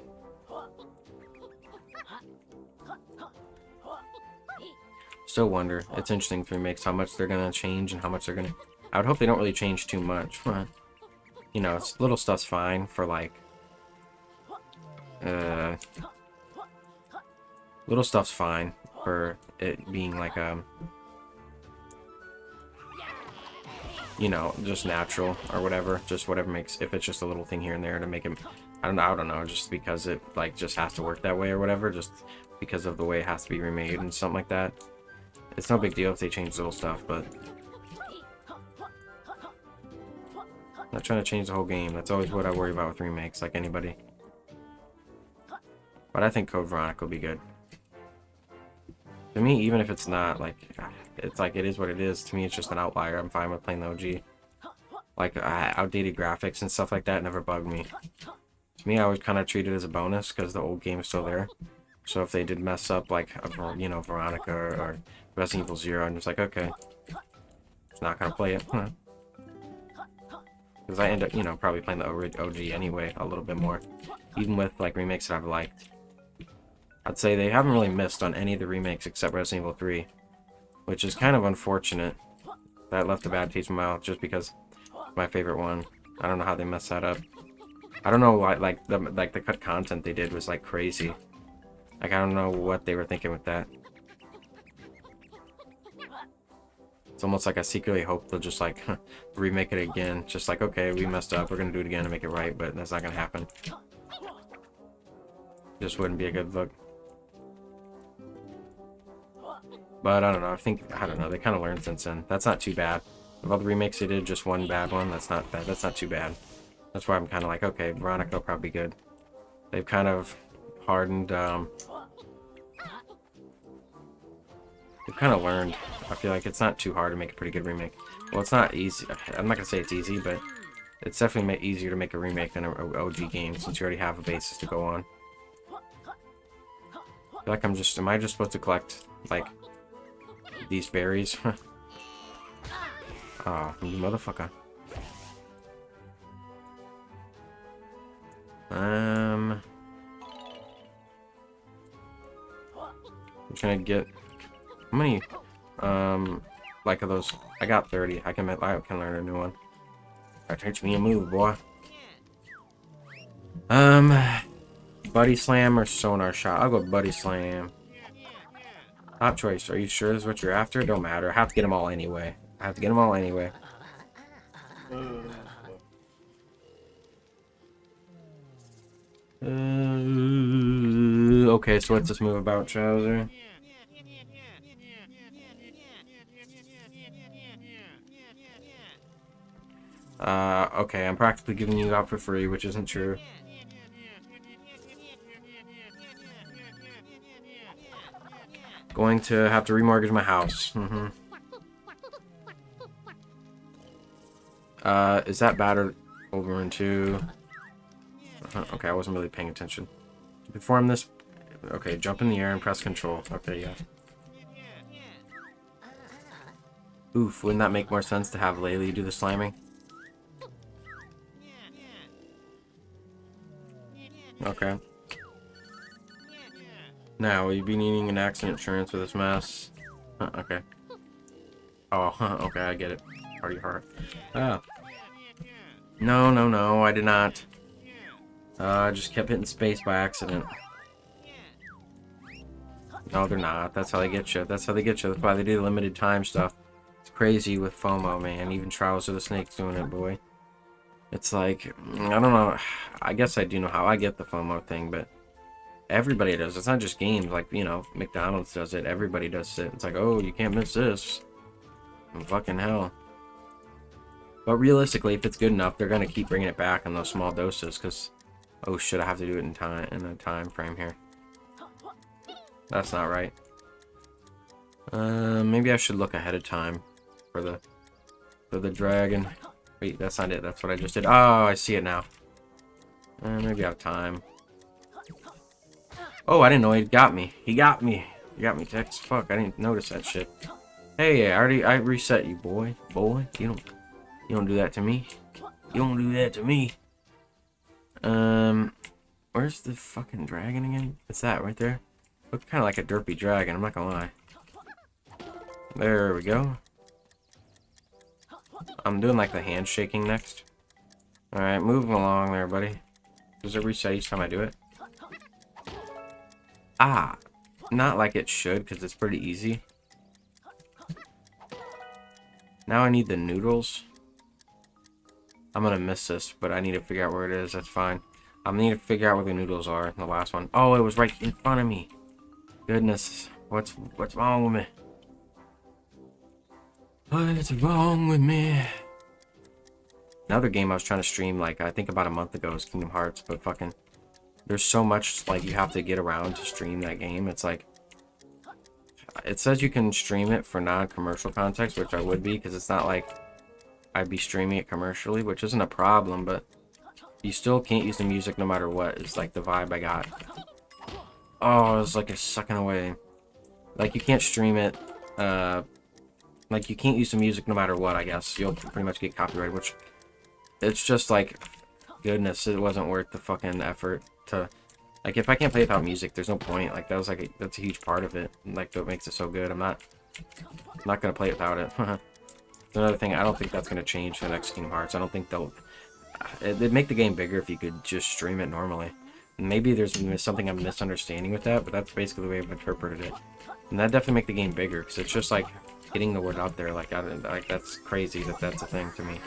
Still wonder. It's interesting for remakes how much they're gonna change and how much they're gonna... I would hope they don't really change too much. You know, little stuff's fine for, like... Little stuff's fine for it being, like, you know, just natural or whatever. Just whatever makes... If it's just a little thing here and there to make it... I don't know, just because it, like, just has to work that way or whatever. Just because of the way it has to be remade and something like that. It's no big deal if they change little stuff, but... Not trying to change the whole game. That's always what I worry about with remakes, like anybody. But I think Code Veronica will be good. To me, even if it's not, like, it's like, it is what it is. To me, it's just an outlier. I'm fine with playing the OG. Like, outdated graphics and stuff like that never bugged me. To me, I always kind of treat it as a bonus, because the old game is still there. So if they did mess up, like, you know, Veronica or Resident Evil 0, I'm just like, okay. Just not gonna play it. Because I end up, you know, probably playing the OG anyway, a little bit more. Even with, like, remakes that I've liked. I'd say they haven't really missed on any of the remakes except Resident Evil 3. Which is kind of unfortunate. That left a bad taste in my mouth just because it's my favorite one. I don't know how they messed that up. I don't know why, like the cut content they did was, like, crazy. Like, I don't know what they were thinking with that. It's almost like I secretly hope they'll just, like, remake it again. Just like, okay, we messed up, we're gonna do it again to make it right, but that's not gonna happen. Just wouldn't be a good look. But I don't know, I don't know, they kind of learned since then. That's not too bad. Of all the remakes they did, just one bad one, that's not bad. That's not too bad. That's why I'm kind of like, okay, Veronica will probably be good. They've kind of hardened, they've kind of learned. I feel like it's not too hard to make a pretty good remake. Well, it's not easy. I'm not gonna say it's easy, but it's definitely easier to make a remake than an OG game, since you already have a basis to go on. I feel like am I just supposed to collect, like, these berries? Ah, you motherfucker. I'm trying to get... How many, like, of those... I got 30. I can learn a new one. That teach me a move, boy. Buddy Slam or Sonar Shot? I'll go Buddy Slam. Top choice. Are you sure this is what you're after? Don't matter. I have to get them all anyway. Okay, so what's this move about, Chowser? Okay, I'm practically giving you out for free, which isn't true. Going to have to remortgage my house. Is that battered over into... Okay, I wasn't really paying attention. To perform this... Okay, jump in the air and press control. Okay, yeah. Oof, wouldn't that make more sense to have Laylee do the slamming? Okay. Now, will you be needing an accident insurance for this mess? Okay. Oh, okay, I get it. Party hard. Oh. No, no, no, I did not. I just kept hitting space by accident. No, they're not. That's how they get you. That's how they get you. That's why they do the limited time stuff. It's crazy with FOMO, man. Even Trials of the Snake's doing it, boy. It's like, I don't know. I guess I do know how I get the FOMO thing, but everybody does. It's not just games. Like, you know, McDonald's does it. Everybody does it. It's like, oh, you can't miss this. Fucking hell. But realistically, if it's good enough, they're gonna keep bringing it back in those small doses. Cause, oh shit, I have to do it in a time frame here. That's not right. Maybe I should look ahead of time for the dragon. Wait, that's not it. That's what I just did. Oh, I see it now. Maybe I have time. Oh, I didn't know he got me. He got me. He got me, Tex. Fuck, I didn't notice that shit. Hey, I reset you, boy. Boy, you don't do that to me. You don't do that to me. Where's the fucking dragon again? It's that right there. Looks kind of like a derpy dragon. I'm not gonna lie. There we go. I'm doing like the handshaking next. All right, moving along there, buddy. Does it reset each time I do it? Ah, not like it should, because it's pretty easy. Now I need the noodles. I'm gonna miss this, but I need to figure out where it is. That's fine. I need to figure out where the noodles are in the last one. Oh, it was right in front of me. Goodness, what's wrong with me? What's wrong with me? Another game I was trying to stream, like, I think about a month ago was Kingdom Hearts, but fucking, there's so much, like, you have to get around to stream that game. It's like, it says you can stream it for non-commercial context, which I would be, because it's not like I'd be streaming it commercially, which isn't a problem, but you still can't use the music no matter what, is like the vibe I got. Oh, it's like a sucking away. Like, you can't stream it, like, you can't use the music no matter what, I guess. You'll pretty much get copyrighted, which, it's just like, goodness, it wasn't worth the fucking effort to, like, if I can't play without music, there's no point. Like, that was like, that's a huge part of it, like, what makes it so good. I'm not gonna play without it. Another thing, I don't think that's gonna change for the next Kingdom Hearts. I don't think it'd make the game bigger if you could just stream it normally. Maybe there's something I'm misunderstanding with that, but that's basically the way I've interpreted it. And that definitely make the game bigger, because it's just like getting the word out there. Like, that's crazy that's a thing to me.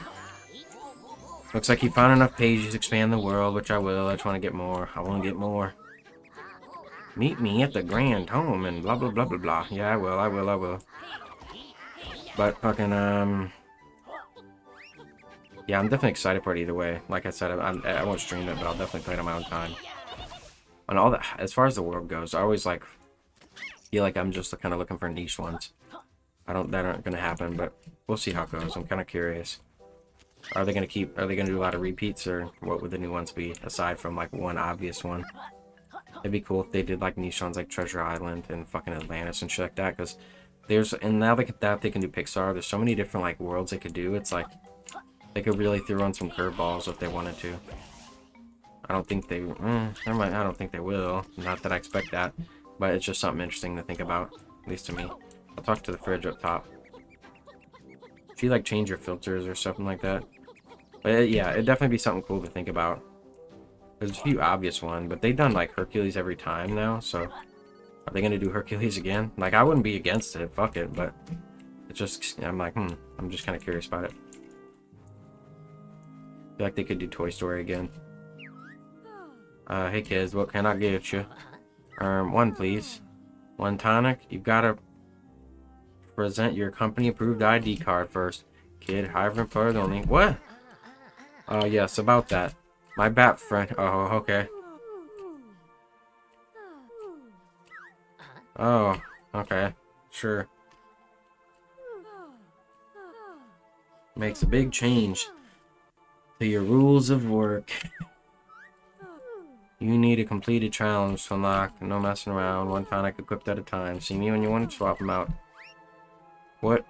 Looks like you found enough pages to expand the world, which I will. I just want to get more. I want to get more. Meet me at the grand home and blah blah blah blah blah. Yeah, I will. But fucking yeah, I'm definitely excited for it either way. Like I said, I won't stream it, but I'll definitely play it on my own time. And all that, as far as the world goes, I always like feel like I'm just kind of looking for niche ones. That aren't gonna happen, but we'll see how it goes. I'm kind of curious. Are they gonna do a lot of repeats, or what would the new ones be aside from like one obvious one? It'd be cool if they did like niche ones like Treasure Island and fucking Atlantis and shit like that, because and now they can do Pixar. There's so many different like worlds they could do. It's like they could really throw in some curveballs if they wanted to. I don't think they I don't think they will. Not that I expect that, but it's just something interesting to think about, at least to me. I'll talk to the fridge up top. If you like change your filters or something like that. But yeah, it'd definitely be something cool to think about. There's a few obvious ones, but they've done like Hercules every time now, so are they gonna do Hercules again? Like, I wouldn't be against it, fuck it, but it's just, I'm like, I'm just kind of curious about it. I feel like they could do Toy Story again. Hey kids, what can I get you? One please. One tonic. You've got to present your company approved ID card first. Kid, hiring part only. What? Oh yes, about that. My bat friend. Oh, okay. Oh, okay. Sure. Makes a big change to your rules of work. You need a completed challenge to unlock. No messing around. One tonic equipped at a time. See me when you want to swap them out. What?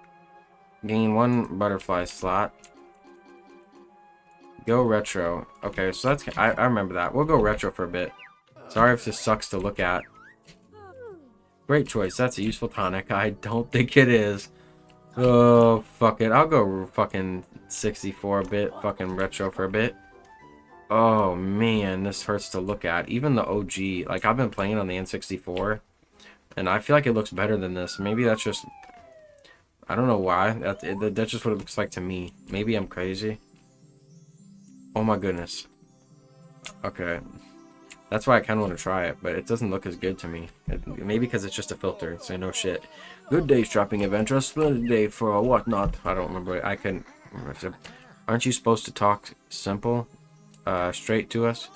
Gain one butterfly slot. Go retro. Okay, so that's... I remember that. We'll go retro for a bit. Sorry if this sucks to look at. Great choice. That's a useful tonic. I don't think it is. Oh, fuck it. I'll go fucking 64-bit fucking retro for a bit. Oh, man. This hurts to look at. Even the OG. Like, I've been playing on the N64. And I feel like it looks better than this. Maybe that's just... I don't know why. That's just what it looks like to me. Maybe I'm crazy. Oh, my goodness. Okay. That's why I kind of want to try it, but it doesn't look as good to me. Maybe because it's just a filter, so no shit. Good day, strapping adventure. Splendid day for a whatnot. I don't remember. I couldn't remember. Aren't you supposed to talk simple? Straight to us?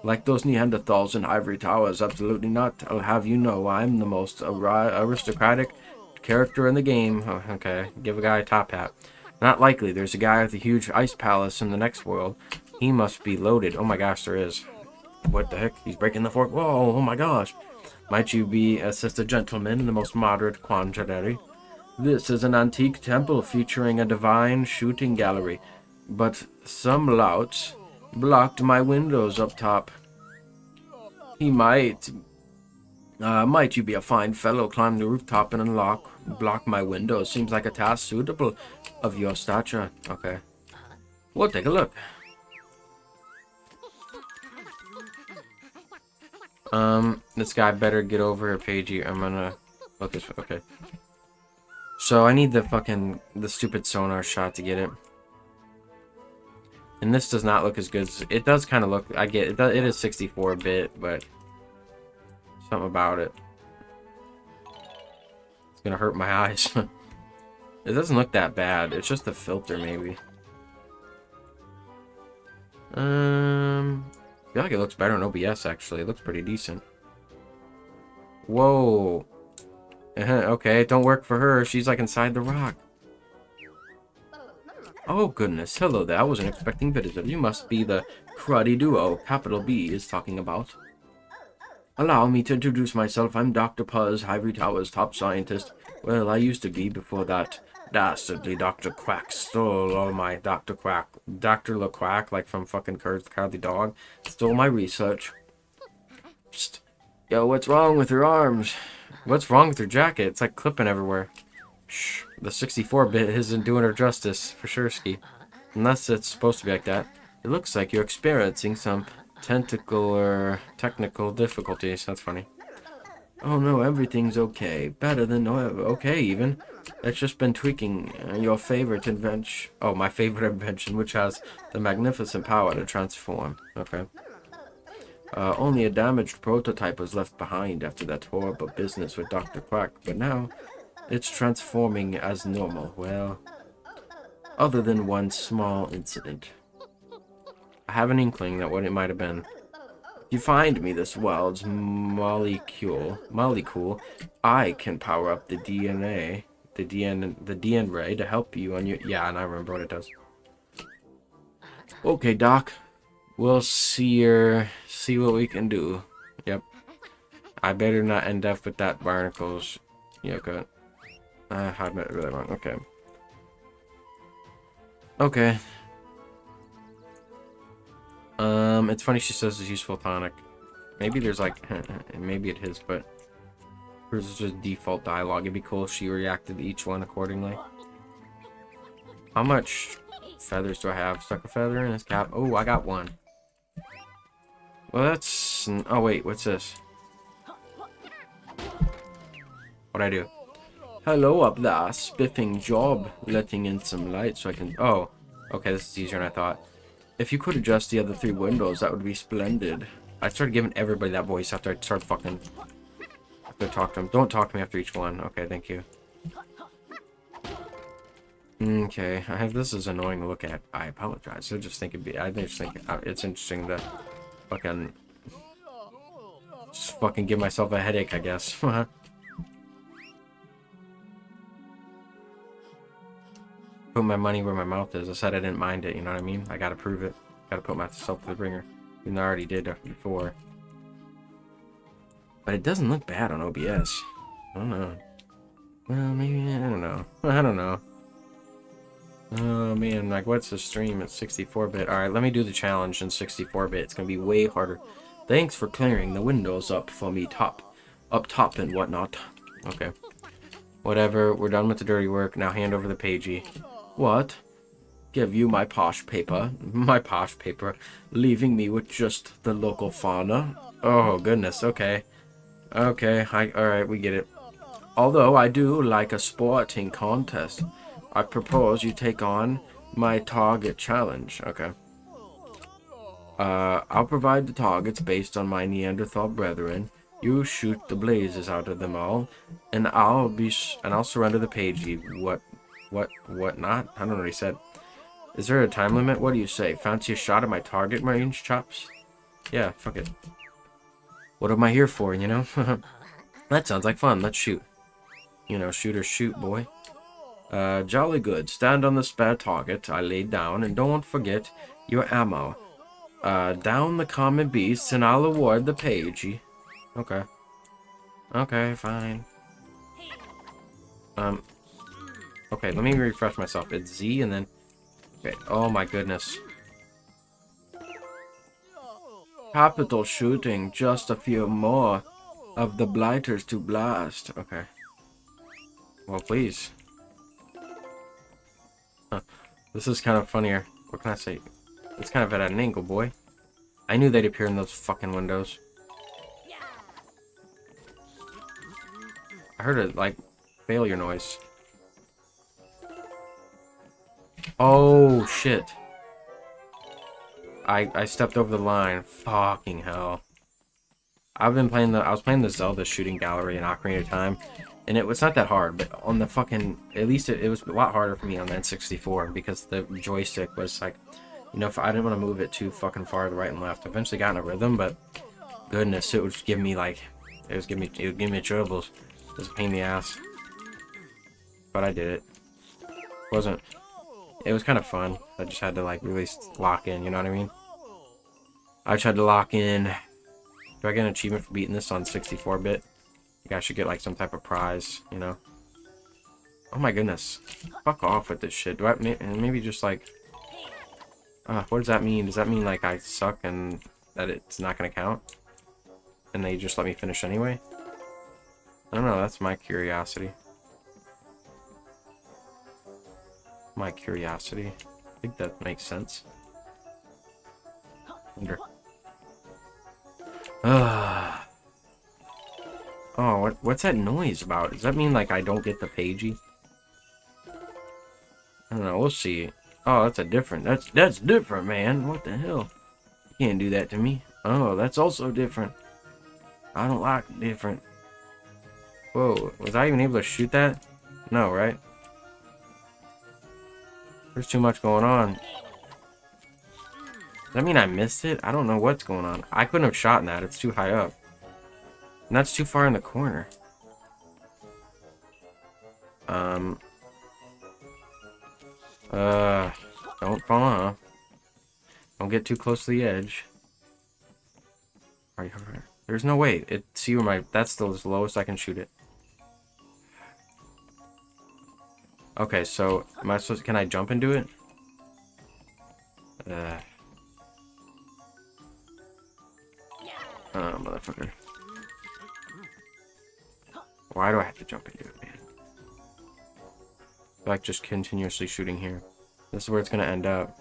Like those Neanderthals in ivory towers? Absolutely not. I'll have you know I'm the most aristocratic character in the game. Oh, okay, give a guy a top hat. Not likely. There's a guy with a huge ice palace in the next world. He must be loaded. Oh my gosh, there is. What the heck? He's breaking the fork. Whoa, oh my gosh. Might you be assist a gentleman in the most moderate quantity? This is an antique temple featuring a divine shooting gallery. But some louts blocked my windows up top. He might you be a fine fellow, climb the rooftop and block my windows. Seems like a task suitable of your stature. Okay. We'll take a look. This guy better get over here, Pagey. I'm gonna look this. Okay. So I need the stupid sonar shot to get it. And this does not look as good as it does. Kind of look. I get it. It is 64-bit, but something about it. It's gonna hurt my eyes. It doesn't look that bad. It's just the filter, maybe. I feel like it looks better on OBS, actually. It looks pretty decent. Whoa. Okay, it don't work for her. She's like inside the rock. Oh, goodness. Hello there. I wasn't expecting visitors. You must be the cruddy duo Capital B is talking about. Allow me to introduce myself. I'm Dr. Puzz, Ivory Tower's top scientist. Well, I used to be before that dastardly Dr. Quack stole all my Dr. LeQuack, like from fucking Courage the Cowardly Dog, stole my research. Psst. Yo, what's wrong with your arms? What's wrong with your jacket? It's like clipping everywhere. Shh. The 64-bit isn't doing her justice, for sure, Ski. Unless it's supposed to be like that. It looks like you're experiencing some technical difficulties. That's funny. Oh no, everything's okay. Better than okay, even. It's just been tweaking your favorite invention. Oh, my favorite invention, which has the magnificent power to transform. Okay. Only a damaged prototype was left behind after that horrible business with Dr. Quack, but now it's transforming as normal. Well, other than one small incident. I have an inkling that what it might have been. You find me this world's molecule, I can power up the DNA, the DN ray to help you on your... Yeah, and I remember what it does. Okay, Doc. We'll see what we can do. Yep. I better not end up with that barnacles. Yeah, good. I had it really wrong. Okay. Okay. It's funny she says it's useful tonic. Maybe there's like, maybe it is, but hers is just default dialogue. It'd be cool if she reacted to each one accordingly. How much feathers do I have? Stuck a feather in his cap. Oh, I got one. Well, that's... Oh, wait, what's this? What'd I do? Hello up there. Spiffing job. Letting in some light so I can... Oh, okay, this is easier than I thought. If you could adjust the other 3 windows, that would be splendid. I started giving everybody that voice after I started fucking... After I talk to them. Don't talk to me after each one. Okay, thank you. Okay, this is annoying to look at. I apologize. I just think it's interesting to fucking... Just fucking give myself a headache, I guess. Put my money where my mouth is. I said I didn't mind it, you know what I mean? I gotta prove it. Gotta put myself to the ringer. Even though I already did before. But it doesn't look bad on OBS. I don't know. Well, maybe, I don't know. I don't know. Oh man, like what's the stream at 64-bit? Alright, let me do the challenge in 64-bit. It's gonna be way harder. Thanks for clearing the windows up for me, Top. up top and whatnot. Okay. Whatever, we're done with the dirty work. Now hand over the pagey. What? Give you my posh paper. My posh paper. Leaving me with just the local fauna. Oh, goodness, okay. Okay, alright, we get it. Although I do like a sporting contest, I propose you take on my target challenge. Okay. I'll provide the targets based on my Neanderthal brethren. You shoot the blazes out of them all, and I'll surrender the pagey. What not? I don't know what he said. Is there a time limit? What do you say? Fancy a shot at my target range, chops? Yeah, fuck it. What am I here for, you know? That sounds like fun. Let's shoot. You know, shoot or shoot, boy. Jolly good. Stand on the spare target I laid down, and don't forget your ammo. Down the common beasts, and I'll award the pagey. Okay. Okay, fine. Okay, let me refresh myself. It's Z and then... Okay, oh my goodness. Capital shooting, just a few more of the blighters to blast. Okay. Well, please. Huh. This is kind of funnier. What can I say? It's kind of at an angle, boy. I knew they'd appear in those fucking windows. I heard a, like, failure noise. Oh, shit. I stepped over the line. Fucking hell. I was playing the Zelda shooting gallery in Ocarina of Time, and it was not that hard, but on the fucking, at least it was a lot harder for me on the N64, because the joystick was like, you know, if I didn't want to move it too fucking far to the right and left. I eventually got in a rhythm, but goodness, it would give me like, it would give me troubles. It was a pain in the ass. But I did it. It was kind of fun. I just had to like really lock in, you know what I mean? I tried to lock in. Do I get an achievement for beating this on 64-bit? I should get like some type of prize, you know? Oh my goodness. Fuck off with this shit. Do I maybe just like... what does that mean? Does that mean like I suck and that it's not gonna count? And they just let me finish anyway? I don't know, that's my curiosity. My curiosity. I think that makes sense. Wonder. Oh, what's that noise about? Does that mean like I don't get the pagey? I don't know, we'll see. Oh, that's different, man. What the hell? You can't do that to me. Oh, that's also different. I don't like different. Whoa, was I even able to shoot that? No, right? There's too much going on. Does that mean I missed it? I don't know what's going on. I couldn't have shot in that. It's too high up. And that's too far in the corner. Don't fall off. Don't get too close to the edge. Alright, there's no way. See where my... That's the lowest I can shoot it. Okay, so am I supposed... Can I jump into it? Oh, motherfucker. Why do I have to jump into it, man? Like, just continuously shooting here. This is where it's gonna end up.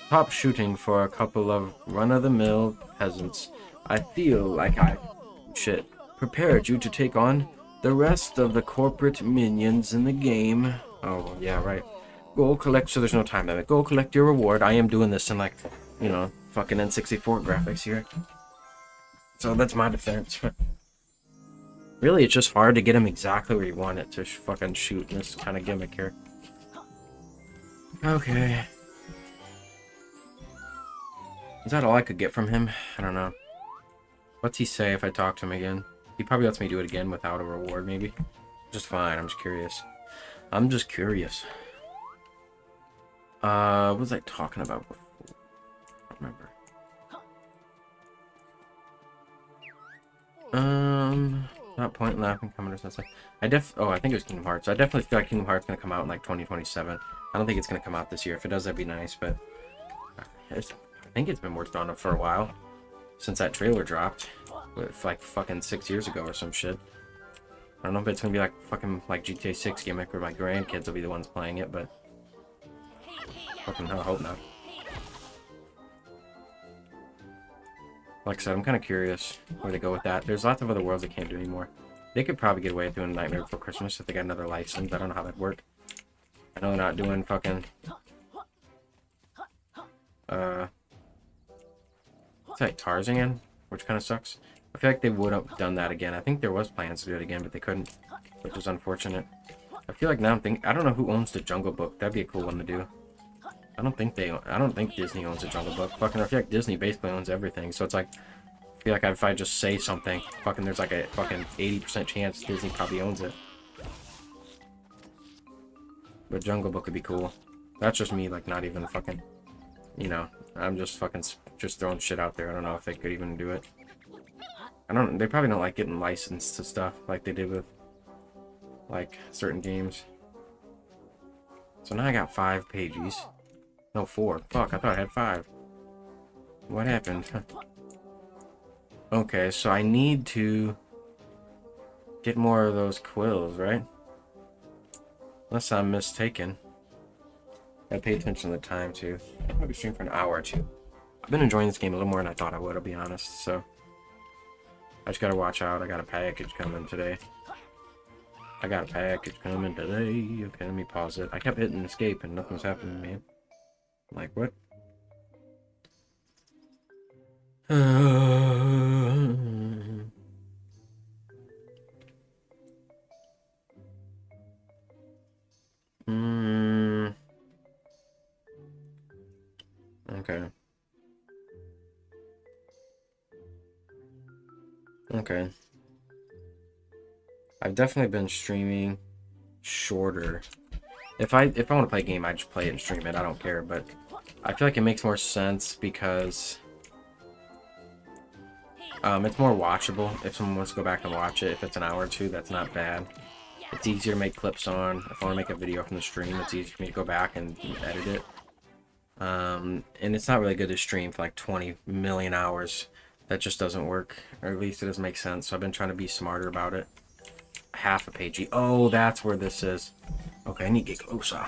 Top shooting for a couple of run-of-the-mill peasants. I feel like prepared you to take on the rest of the corporate minions in the game. Oh, yeah, right. Go collect, so there's no time limit. Go collect your reward. I am doing this in, like, you know, fucking N64 graphics here. So that's my defense. Really, it's just hard to get him exactly where you want it to fucking shoot in this kind of gimmick here. Okay. Is that all I could get from him? I don't know. What's he say if I talk to him again? He probably lets me do it again without a reward, maybe. Just fine, I'm just curious. I'm just curious. What was I talking about before? I don't remember. Not point laughing, comment or something. I think it was Kingdom Hearts. I definitely feel like Kingdom Hearts is gonna come out in like 2027. I don't think it's gonna come out this year. If it does, that'd be nice, but I think it's been worked on for a while. since that trailer dropped, with like fucking 6 years ago or some shit. I don't know if it's gonna be like fucking like GTA 6 gimmick where my grandkids will be the ones playing it, but fucking hell, I hope not. Like I said, I'm kind of curious where they go with that. There's lots of other worlds they can't do anymore. They could probably get away with doing Nightmare Before Christmas if they got another license. I don't know how that'd work. I know they're not doing fucking it's like Tarzan, which kind of sucks. I feel like they would have done that again. I think there was plans to do it again, but they couldn't, which is unfortunate. I feel like now I don't know who owns the Jungle Book. That'd be a cool one to do. I don't think Disney owns the Jungle Book. Fucking, I feel like Disney basically owns everything. So it's like, I feel like if I just say something, fucking, there's like a fucking 80% chance Disney probably owns it. But Jungle Book would be cool. That's just me, like, not even fucking, you know, I'm just fucking just throwing shit out there. I don't know if they could even do it. They probably don't like getting licensed to stuff like they did with, like, certain games. So now I got 5 pages. No, 4. Fuck, I thought I had 5. What happened? Okay, so I need to get more of those quills, right? Unless I'm mistaken. Gotta pay attention to the time, too. I'll probably stream for an hour or 2. I've been enjoying this game a little more than I thought I would, I'll be honest, so... I just gotta watch out. I got a package coming today. Okay, let me pause it. I kept hitting escape and nothing was happening, man. I'm like, what? Okay. Okay. I've definitely been streaming shorter. If I want to play a game, I just play it and stream it. I don't care, but I feel like it makes more sense because it's more watchable. If someone wants to go back and watch it, if it's an hour or 2, that's not bad. It's easier to make clips on. If I want to make a video from the stream, it's easier for me to go back and edit it. And it's not really good to stream for like 20 million hours. That just doesn't work, or at least it doesn't make sense. So I've been trying to be smarter about it. Half a page. Oh, that's where this is. Okay, I need to get closer.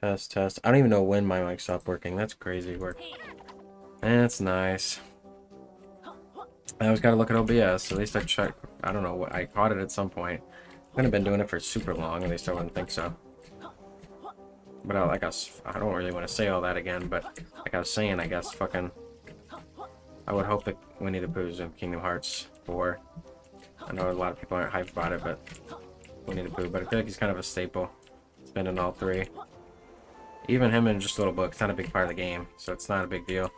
Test, test. I don't even know when my mic stopped working. That's crazy work. That's nice. I always gotta look at OBS. At least I checked. I don't know what I caught it at some point. I haven't been doing it for super long. At least I wouldn't think so. But I don't really want to say all that again. But like I was saying, I guess fucking. I would hope that Winnie the Pooh's in Kingdom Hearts 4. I know a lot of people aren't hyped about it, but Winnie the Pooh. But I feel like he's kind of a staple. It's been in all three. Even him in just a little book. It's not a big part of the game, so it's not a big deal.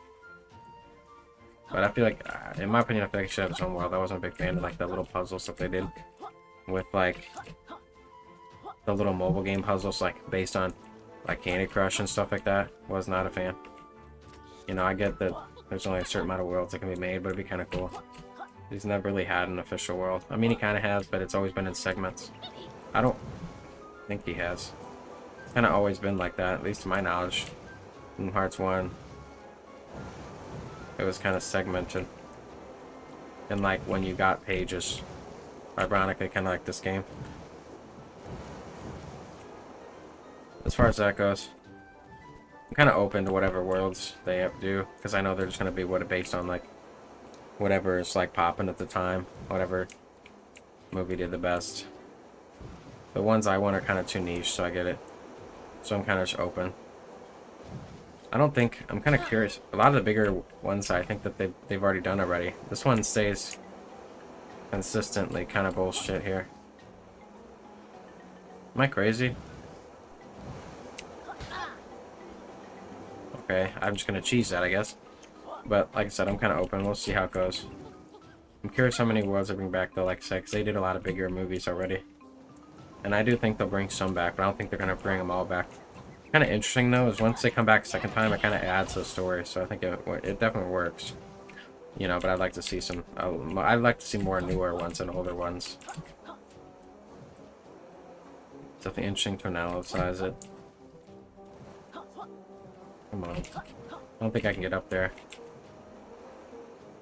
But I feel like, in my opinion, I feel like he should have his own world. I wasn't a big fan of like the little puzzle stuff they did with like the little mobile game puzzles, like based on like Candy Crush and stuff like that. Was not a fan. You know, I get that there's only a certain amount of worlds that can be made, but it'd be kind of cool. He's never really had an official world. I mean, he kind of has, but it's always been in segments. I don't think he has. It's kind of always been like that, at least to my knowledge. In Hearts 1. It was kind of segmented. And like when you got pages. Ironically, kind of like this game. As far as that goes, I'm kind of open to whatever worlds they do. Because I know they're just going to be based on like whatever is like popping at the time. Whatever movie did the best. The ones I want are kind of too niche, so I get it. So I'm kind of just open. I don't think, I'm kind of curious. A lot of the bigger ones I think that they've already done already. This one stays consistently kind of bullshit here. Am I crazy? Okay, I'm just gonna cheese that, I guess. But like I said, I'm kind of open. We'll see how it goes. I'm curious how many worlds they bring back though, like I said, 'cause they did a lot of bigger movies already. And I do think they'll bring some back, but I don't think they're gonna bring them all back. Kind of interesting though is once they come back a second time, it kind of adds to the story, so I think it definitely works. You know, but I'd like to see some. I'd like to see more newer ones and older ones. It's definitely interesting to analyze it. Come on, I don't think I can get up there.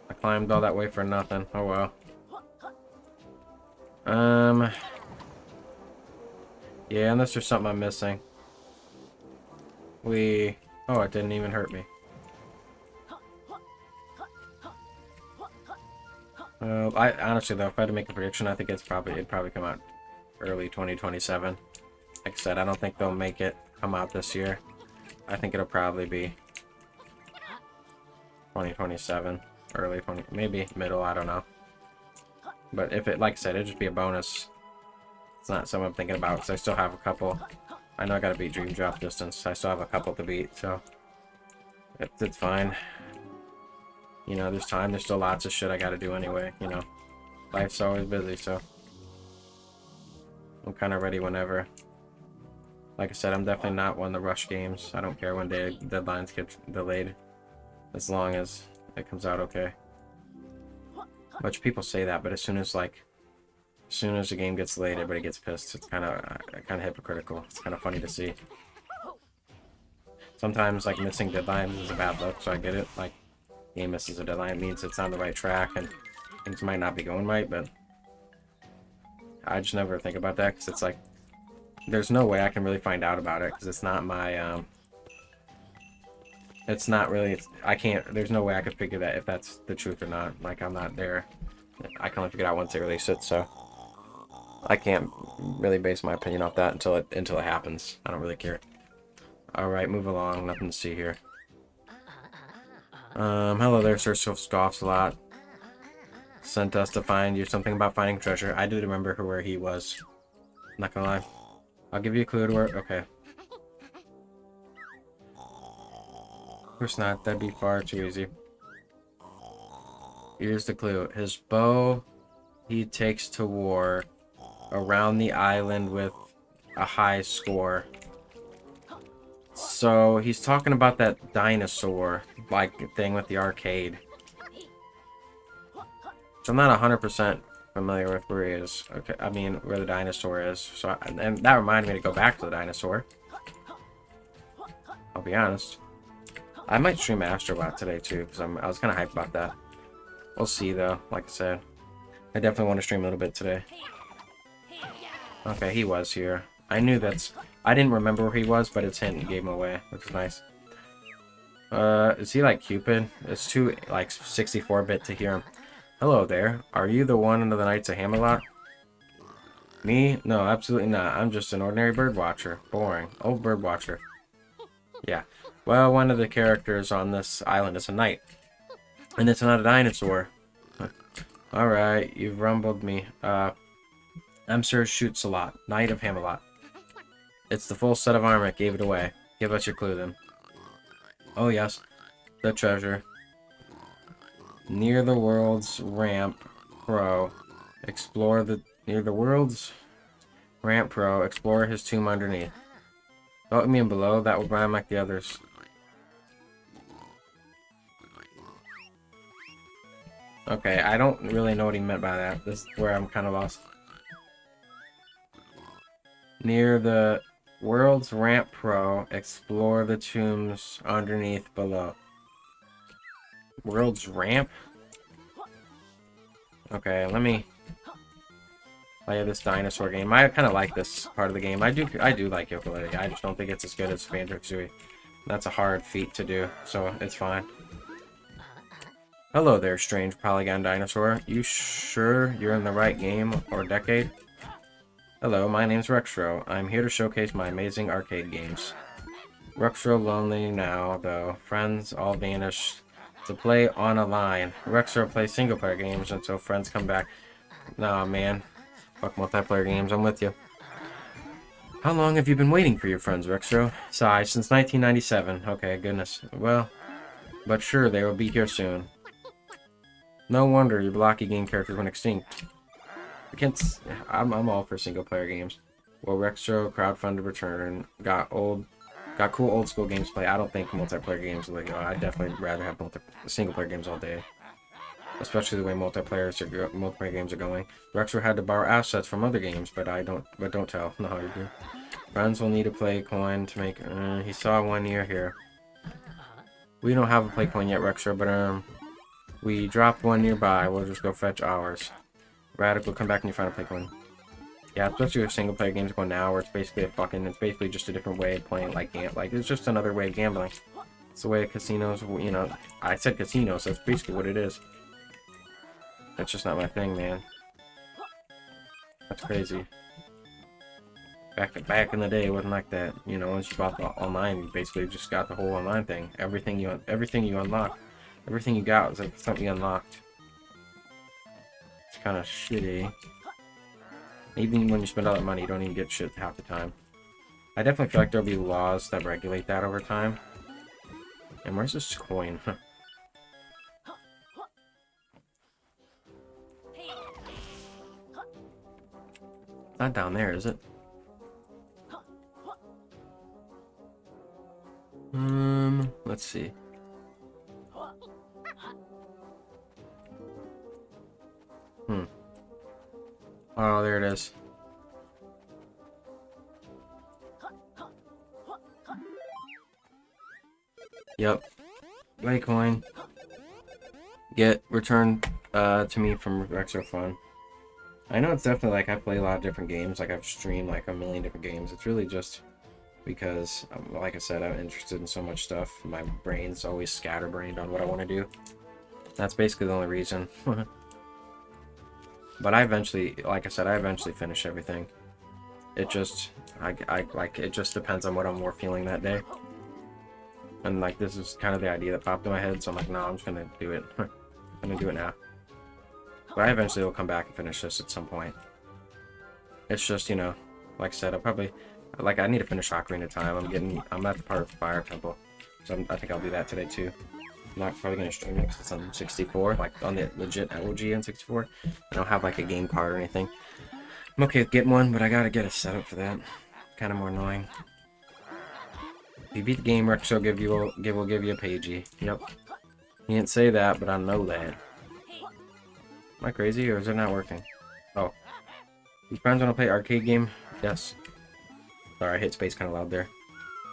I climbed all that way for nothing. Oh well. Yeah, unless there's something I'm missing. Oh, it didn't even hurt me. I honestly though, if I had to make a prediction, I think it'd probably come out early 2027. Like I said, I don't think they'll make it come out this year. I think it'll probably be 2027, early 20, maybe middle. I don't know. But if it, like I said, it'd just be a bonus. It's not something I'm thinking about because I still have a couple. I know I gotta beat Dream Drop Distance. I still have a couple to beat, so it's fine. You know, there's time. There's still lots of shit I gotta do anyway. You know, life's always busy, so I'm kind of ready whenever. Like I said, I'm definitely not one to rush games. I don't care when deadlines get delayed, as long as it comes out okay. Much people say that, but as soon as the game gets delayed, everybody gets pissed. It's kind of hypocritical. It's kind of funny to see. Sometimes like missing deadlines is a bad luck, so I get it. Like game misses a deadline, it means it's on the right track and things might not be going right, but I just never think about that because it's like there's no way I can really find out about it because it's not my It's not really, I can't, there's no way I could figure that if that's the truth or not. Like, I'm not there. I can only figure it out once they release it, so I can't really base my opinion off that until it happens. I don't really care. Alright, move along. Nothing to see here. Hello there, Sir Scoffs a lot. Sent us to find you something about finding treasure. I did remember where he was. Not gonna lie. I'll give you a clue to where, okay. Of course not, that'd be far too easy. Here's the clue. His bow he takes to war around the island with a high score. So he's talking about that dinosaur like thing with the arcade. So I'm not 100% familiar with where he is. Okay, I mean where the dinosaur is. So and that reminded me to go back to the dinosaur. I'll be honest. I might stream Astrobot today too because I was kind of hyped about that. We'll see though. Like I said, I definitely want to stream a little bit today. Okay, he was here. I knew that's. I didn't remember where he was, but it's hint gave him away, which is nice. Is he like Cupid? It's too like 64-bit to hear him. Hello there. Are you the one of the Knights of Hamelot? Me? No, absolutely not. I'm just an ordinary bird watcher. Boring. Old bird watcher. Yeah. Well, one of the characters on this island is a knight. And it's not a dinosaur. Alright, you've rumbled me. I'm Sir Shoots-a-lot, Knight of Hamelot. It's the full set of armor that gave it away. Give us your clue then. Oh yes, the treasure. Near the world's ramp pro. Near the world's ramp pro. Explore his tomb underneath. Don't me in below, that would rhyme like the others. Okay, I don't really know what he meant by that. This is where I'm kind of lost. Near the world's ramp pro, explore the tombs underneath below. World's ramp? Okay, let me play this dinosaur game. I kind of like this part of the game. I do like Yooka-Laylee. I just don't think it's as good as Banjo-Kazooie. That's a hard feat to do, so it's fine. Hello there, strange polygon dinosaur. You sure you're in the right game or decade? Hello, my name's Rexro. I'm here to showcase my amazing arcade games. Rexro lonely now, though. Friends all vanished to play on a line. Rexro plays single-player games until friends come back. Nah, man. Fuck multiplayer games, I'm with you. How long have you been waiting for your friends, Rexro? Sigh, since 1997. Okay, goodness. Well, but sure, they will be here soon. No wonder your blocky game characters went extinct. I'm all for single player games. Well, Rexro crowdfunded return got cool old school games to play. I don't think multiplayer games are like. I'd definitely rather have single player games all day, especially the way multiplayer games are going. Rexro had to borrow assets from other games, but don't tell. No, you do. Friends will need a play coin to make. He saw one near here. We don't have a play coin yet, Rexro, but we dropped one nearby. We'll just go fetch ours. Radical, come back and you find a play coin. Yeah, especially with single player games going now, where it's basically just a different way of playing it's just another way of gambling. It's the way casinos, you know, I said casinos, so that's basically what it is. That's just not my thing, man. That's crazy. Back in the day, it wasn't like that. You know, once you bought the online, you basically just got the whole online thing. Everything you unlocked. Everything you got was like something you unlocked. It's kind of shitty. Even when you spend all that money, you don't even get shit half the time. I definitely feel like there'll be laws that regulate that over time. And where's this coin? Huh. Not down there, is it? Let's see. Oh, there it is. Yep. Litecoin. Get returned to me from Rexo Fun. I know it's definitely like I play a lot of different games. Like I've streamed like a million different games. It's really just because, like I said, I'm interested in so much stuff. My brain's always scatterbrained on what I want to do. That's basically the only reason. But I eventually, like I said, I eventually finish everything. It just, it just depends on what I'm more feeling that day. And like, this is kind of the idea that popped in my head, so I'm like, no, I'm just gonna do it. I'm gonna do it now. But I eventually will come back and finish this at some point. It's just, you know, like I said, I'll probably, like, I need to finish Ocarina of Time. I'm at the part of the Fire Temple. So I think I'll do that today too. I'm not probably gonna stream it because it's on 64, like on the legit LG on 64. I don't have like a game card or anything. I'm okay with getting one, but I gotta get a setup for that. Kind of more annoying. If you beat the game, Rexo will give you a pagey. Yep. He didn't say that, but I know that. Am I crazy or is it not working? Oh. Your friends want to play arcade game? Yes. Sorry, I hit space kind of loud there.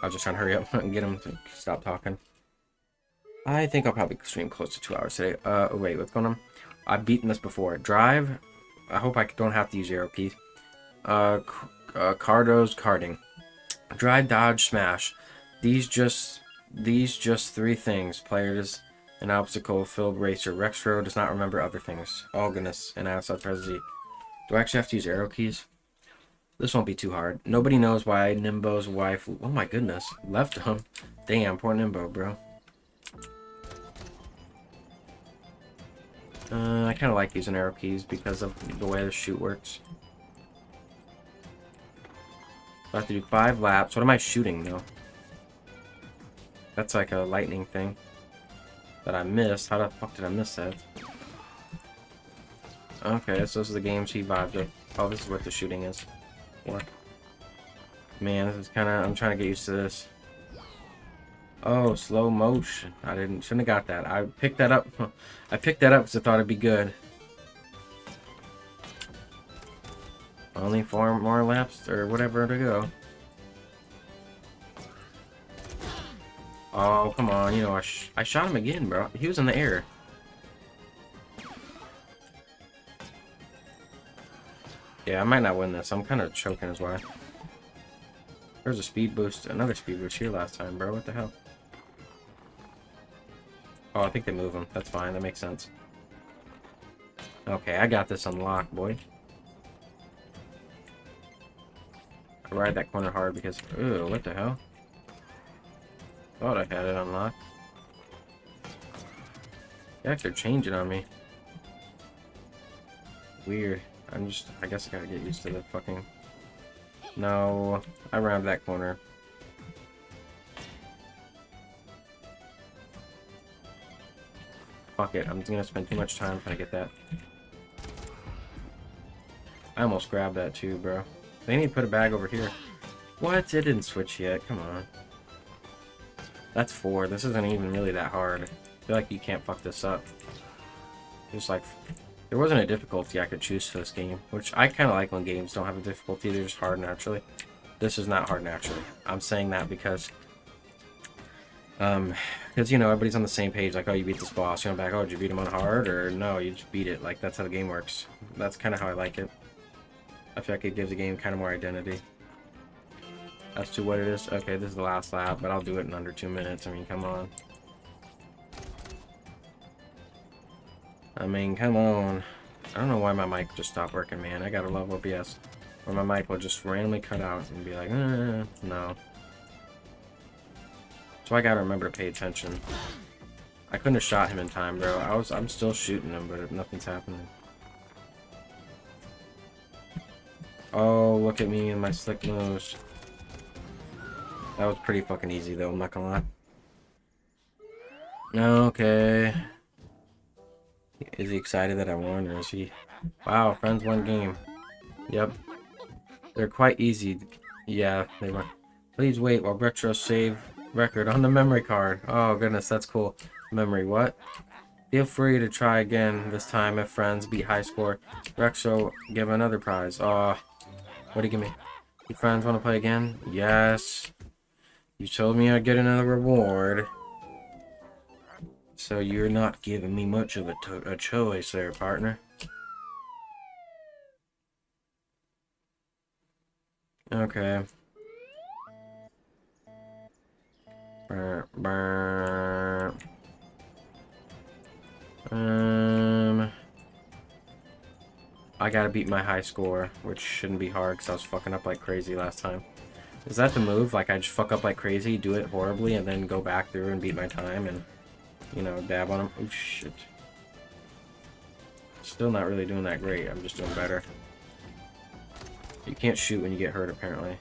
I was just trying to hurry up and get him to stop talking. I think I'll probably stream close to 2 hours today. Oh, wait, what's going on? I've beaten this before. Drive. I hope I don't have to use arrow keys. Cardo's karting. Drive, dodge, smash. These just 3 things. Players, an obstacle-filled racer. Rexro does not remember other things. Oh goodness, and I also press Z. Do I actually have to use arrow keys? This won't be too hard. Nobody knows why Nimbo's wife... Oh my goodness. Left him. Damn, poor Nimbo, bro. I kind of like using arrow keys because of the way the shoot works. I have to do 5 laps. What am I shooting, though? That's like a lightning thing that I missed. How the fuck did I miss that? Okay, so those are the games he vibed with. Oh, this is what the shooting is. What? Man, this is kind of... I'm trying to get used to this. Oh, slow motion. Shouldn't have got that. I picked that up. I picked that up because I thought it'd be good. Only 4 more laps or whatever to go. Oh, come on. You know, I shot him again, bro. He was in the air. Yeah, I might not win this. I'm kind of choking as well. There's a speed boost. Another speed boost here last time, bro. What the hell? Oh, I think they move him. That's fine. That makes sense. Okay, I got this unlocked, boy. I ride that corner hard because... Ew, what the hell? Thought I had it unlocked. Yeah, they're changing on me. Weird. I guess I gotta get used to the fucking... No, I rounded that corner. Fuck it, I'm gonna spend too much time trying to get that. I almost grabbed that too, bro. They need to put a bag over here. What? It didn't switch yet, come on. That's 4, this isn't even really that hard. I feel like you can't fuck this up. Just like... There wasn't a difficulty I could choose for this game, which I kind of like when games don't have a difficulty, they're just hard naturally. This is not hard naturally. I'm saying that because, you know, everybody's on the same page, like, oh, you beat this boss, you know, back, oh, did you beat him on hard, or no, you just beat it, like, that's how the game works. That's kind of how I like it. I feel like it gives the game kind of more identity. As to what it is, okay, this is the last lap, but I'll do it in under 2 minutes, I mean, come on. Come on. I don't know why my mic just stopped working, man. I gotta love OBS. Or my mic will just randomly cut out and be like, no. So I gotta remember to pay attention. I couldn't have shot him in time, bro. I'm still shooting him, but nothing's happening. Oh, look at me and my slick moves. That was pretty fucking easy, though, I'm not gonna lie. Okay. Is he excited that I won, or is he... Wow, friends won game. Yep. They're quite easy. Yeah, they were. Please wait while Retro save record on the memory card. Oh, goodness, that's cool. Memory, what? Feel free to try again this time if friends beat high score. Rexo give another prize. Oh, what do you give me? You friends want to play again? Yes. You told me I'd get another reward. So you're not giving me much of a choice there, partner. Okay. Burr, burr. I gotta beat my high score, which shouldn't be hard because I was fucking up like crazy last time. Is that the move? Like I just fuck up like crazy, do it horribly, and then go back through and beat my time and, you know, dab on him? Oh shit. Still not really doing that great. I'm just doing better. You can't shoot when you get hurt, apparently.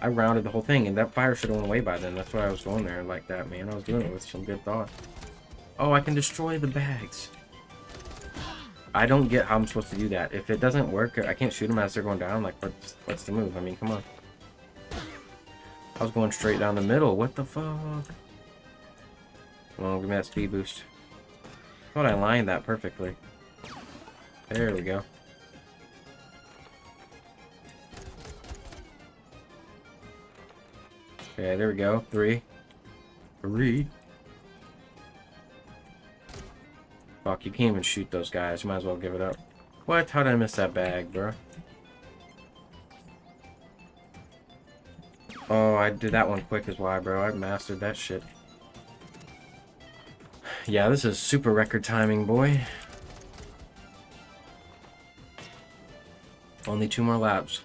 I rounded the whole thing, and that fire should have went away by then. That's why I was going there like that, man. I was doing it with some good thought. Oh, I can destroy the bags. I don't get how I'm supposed to do that. If it doesn't work, I can't shoot them as they're going down. Like, what's the move? I mean, come on. I was going straight down the middle. What the fuck? Well, give me that speed boost. I thought I lined that perfectly. There we go. Okay, there we go. Three. Fuck, you can't even shoot those guys. You might as well give it up. What? How did I miss that bag, bro? Oh, I did that one quick as why, bro. I mastered that shit. Yeah, this is super record timing, boy. Only 2 more laps.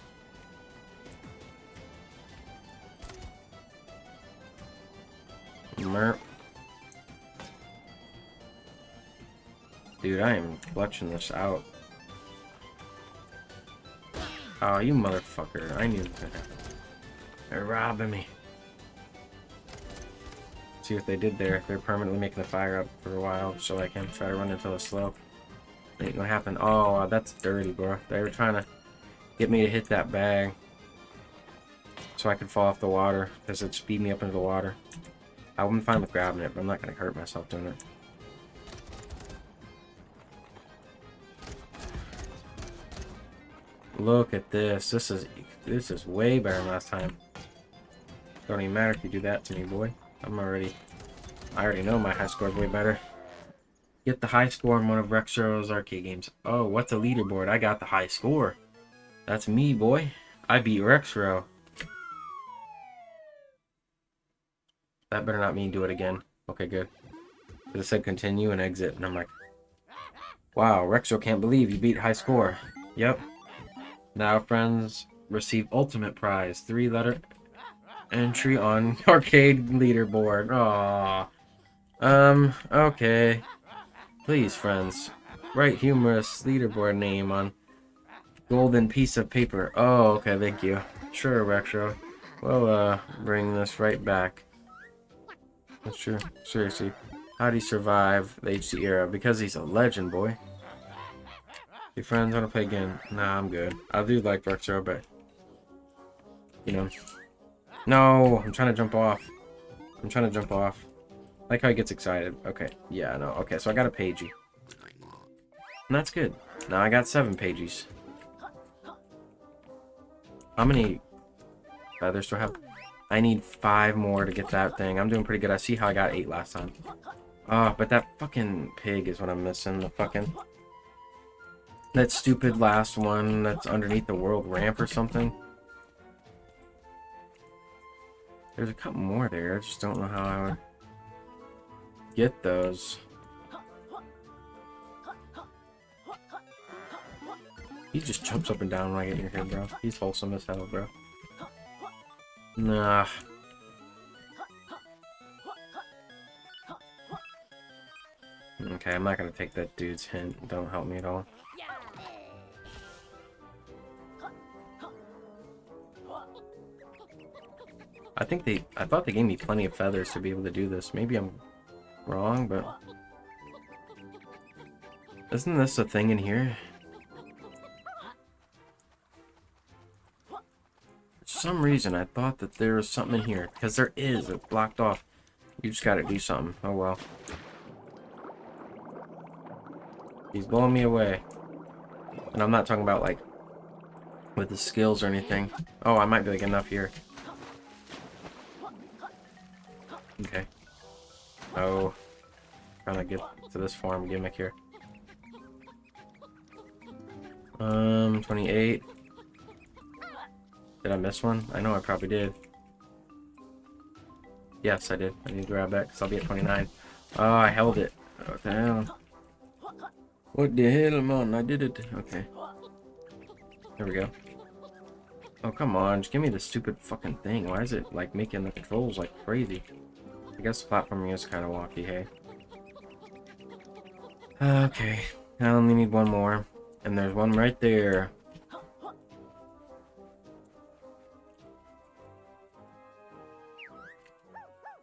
Merp. Dude, I am clutching this out. Oh, you motherfucker. I knew that. They're robbing me. See what they did there. They're permanently making the fire up for a while so I can try to run into the slope. Ain't gonna happen. Oh, that's dirty, bro. They were trying to get me to hit that bag so I could fall off the water because it'd speed me up into the water. I wouldn't fine with grabbing it, but I'm not gonna hurt myself doing it. Look at this. This is way better than last time. Don't even matter if you do that to me, boy. I already know my high score is way better. Get the high score in one of Rexro's arcade games. Oh, what's a leaderboard? I got the high score. That's me, boy. I beat Rexro. That better not mean do it again. Okay, good. It said continue and exit, and I'm like, wow, Rexro can't believe you beat high score. Yep. Now, friends, receive ultimate prize. 3-letter entry on arcade leaderboard. Aww. Okay. Please, friends, write humorous leaderboard name on golden piece of paper. Oh, okay, thank you. Sure, Rexro. We'll, bring this right back. That's true. Seriously. How do you survive the HC era? Because he's a legend, boy. Hey, friends, wanna play again? Nah, I'm good. I do like Rexro, but... you know... No! I'm trying to jump off. I like how he gets excited. Okay. Yeah, no. Okay, so I got a pagey. And that's good. Now I got 7 pages. How many feathers do I have? I need 5 more to get that thing. I'm doing pretty good. I see how I got 8 last time. But that fucking pig is what I'm missing. The fucking... that stupid last one that's underneath the world ramp or something. There's a couple more there. I just don't know how I would get those. He just jumps up and down when I get near him, bro. He's wholesome as hell, bro. Nah. Okay, I'm not gonna take that dude's hint. Don't help me at all. I thought they gave me plenty of feathers to be able to do this. Maybe I'm wrong, but... isn't this a thing in here? For some reason, I thought that there was something in here. Because there is. It's blocked off. You just gotta do something. Oh, well. He's blowing me away. And I'm not talking about, like, with his skills or anything. Oh, I might be, like, enough here. Okay. Oh. Trying to get to this farm gimmick here. 28. Did I miss one? I know I probably did. Yes, I did. I need to grab that because I'll be at 29. Oh, I held it. What the hell? What the hell, man? I did it. Okay. There we go. Oh, come on. Just give me the stupid fucking thing. Why is it, like, making the controls, like, crazy? I guess platforming is kind of wonky, hey? Okay. I only need one more. And there's one right there.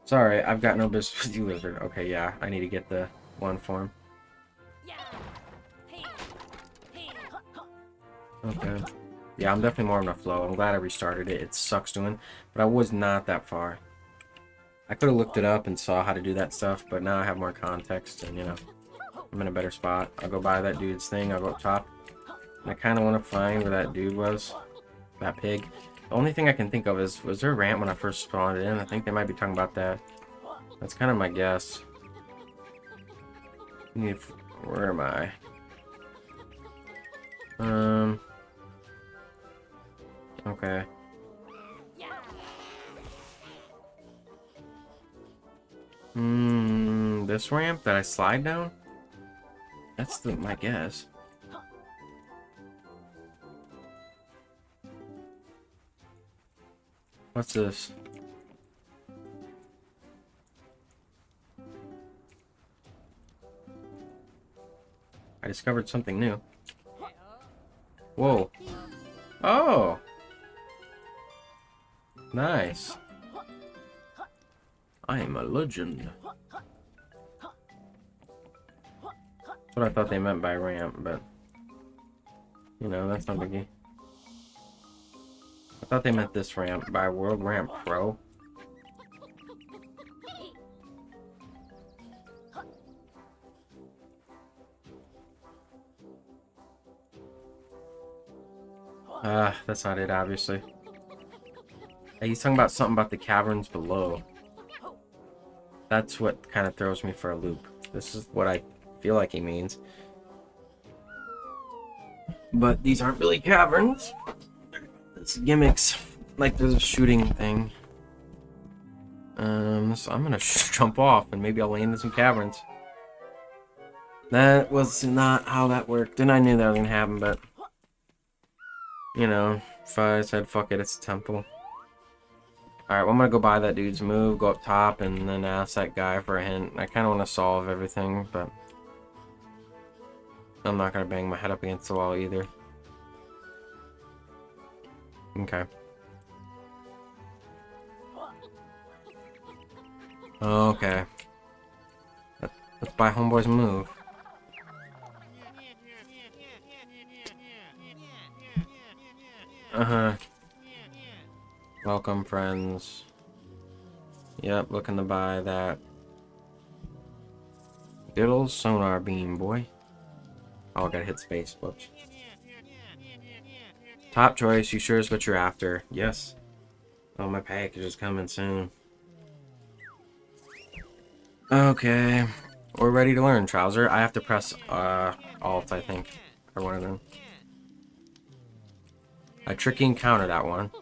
Sorry, I've got no business with you, lizard. Okay, yeah. I need to get the one form. Okay. Yeah, I'm definitely more in a flow. I'm glad I restarted it. It sucks doing, but I was not that far. I could have looked it up and saw how to do that stuff, but now I have more context and, you know, I'm in a better spot. I'll go buy that dude's thing. I'll go up top. And I kind of want to find where that dude was. That pig. The only thing I can think of is, was there a ramp when I first spawned in? I think they might be talking about that. That's kind of my guess. Where am I? Okay. This ramp that I slide down? That's my guess. What's this? I discovered something new. Whoa. Oh! Nice. I am a legend. That's what I thought they meant by ramp, but... You know, that's not biggie. I thought they meant this ramp by World Ramp Pro. That's not it, obviously. Hey, he's talking about something about the caverns below. That's what kind of throws me for a loop. This is what I feel like he means. But these aren't really caverns. It's gimmicks. Like there's a shooting thing. So I'm gonna jump off and maybe I'll land in some caverns. That was not how that worked. And I knew that was gonna happen, but... You know, if I said fuck it, it's a temple. Alright, well, I'm gonna go buy that dude's move, go up top, and then ask that guy for a hint. I kinda wanna solve everything, but... I'm not gonna bang my head up against the wall either. Okay. Okay. Let's buy homeboy's move. Welcome, friends. Yep, looking to buy that. Good old sonar beam, boy. Oh, I gotta hit space. Whoops. Top choice, you sure is what you're after. Yes. Oh, my package is coming soon. Okay. We're ready to learn, Trouser. I have to press Alt, I think. For one of them. A tricky encounter, that one.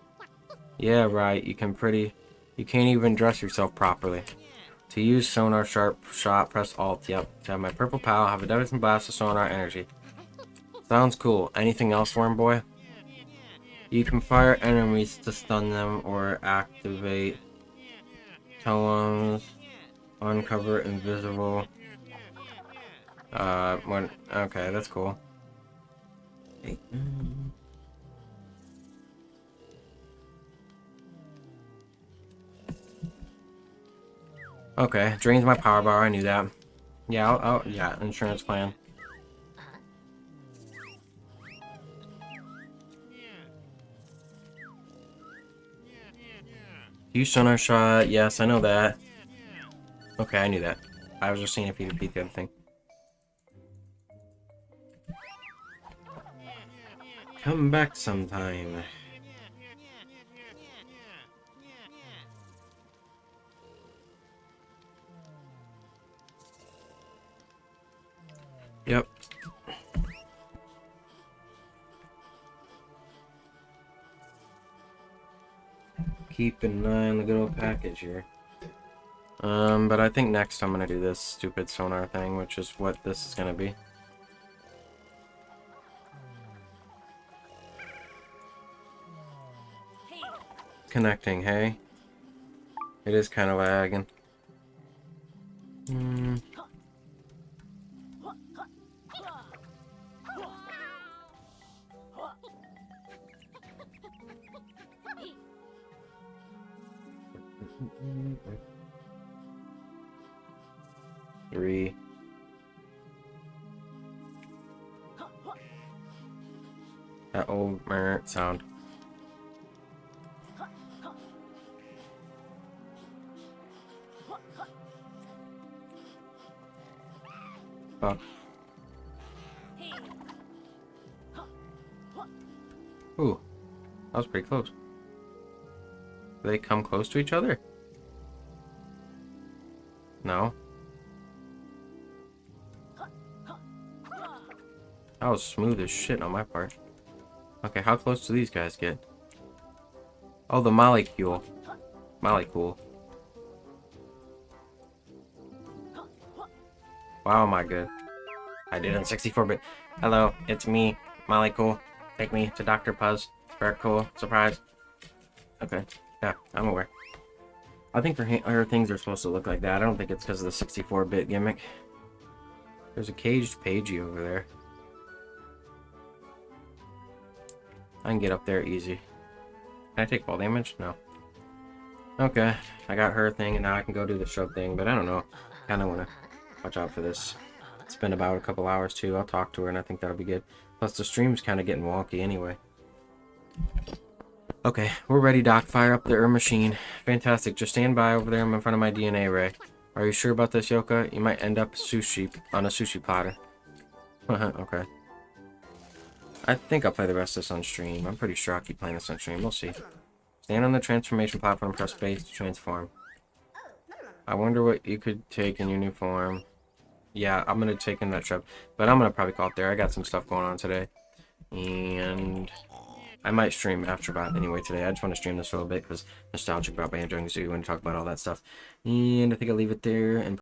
Yeah, right. You can't even dress yourself properly. To use sonar shot, press Alt. Yep. To have my purple pal, have a devastating blast of sonar energy. Sounds cool. Anything else, worm boy? You can fire enemies to stun them or activate totems, uncover invisible. Okay, that's cool. Okay, drains my power bar. I knew that. Yeah, yeah, insurance plan. Use sonar shot. Yes, I know that. Okay, I knew that. I was just seeing if you could beat the other thing. Come back sometime. Yep. Keep an eye on the good old package here. But I think next I'm gonna do this stupid sonar thing, which is what this is gonna be. Connecting, hey? It is kind of lagging. Three. That old sound. Fuck. Ooh, that was pretty close. Do they come close to each other? No. That was smooth as shit on my part. Okay, how close do these guys get? Oh, the molecule. Molecule. Wow, am I good. I did it in 64-bit. Hello, it's me, Molecule. Take me to Dr. Puzz. Very cool. Surprise. Okay. Yeah, I'm aware. I think her things are supposed to look like that. I don't think it's because of the 64-bit gimmick. There's a caged Pagey over there. I can get up there easy. Can I take fall damage? No. Okay, I got her thing, and now I can go do the shrub thing, but I don't know. Kind of want to watch out for this. It's been about a couple hours, too. I'll talk to her, and I think that'll be good. Plus, the stream's kind of getting wonky anyway. Okay, we're ready, Doc. Fire up the machine. Fantastic. Just stand by over there. I'm in front of my DNA array. Are you sure about this, Yooka? You might end up sushi on a sushi platter. Okay. I think I'll play the rest of this on stream. I'm pretty sure I'll keep playing this on stream. We'll see. Stand on the transformation platform and press space to transform. I wonder what you could take in your new form. Yeah, I'm going to take in that trip. But I'm going to probably call it there. I got some stuff going on today. And I might stream Afterbot anyway today. I just want to stream this for a little bit because nostalgic about Banjo-Kazooie and talk about all that stuff. And I think I'll leave it there and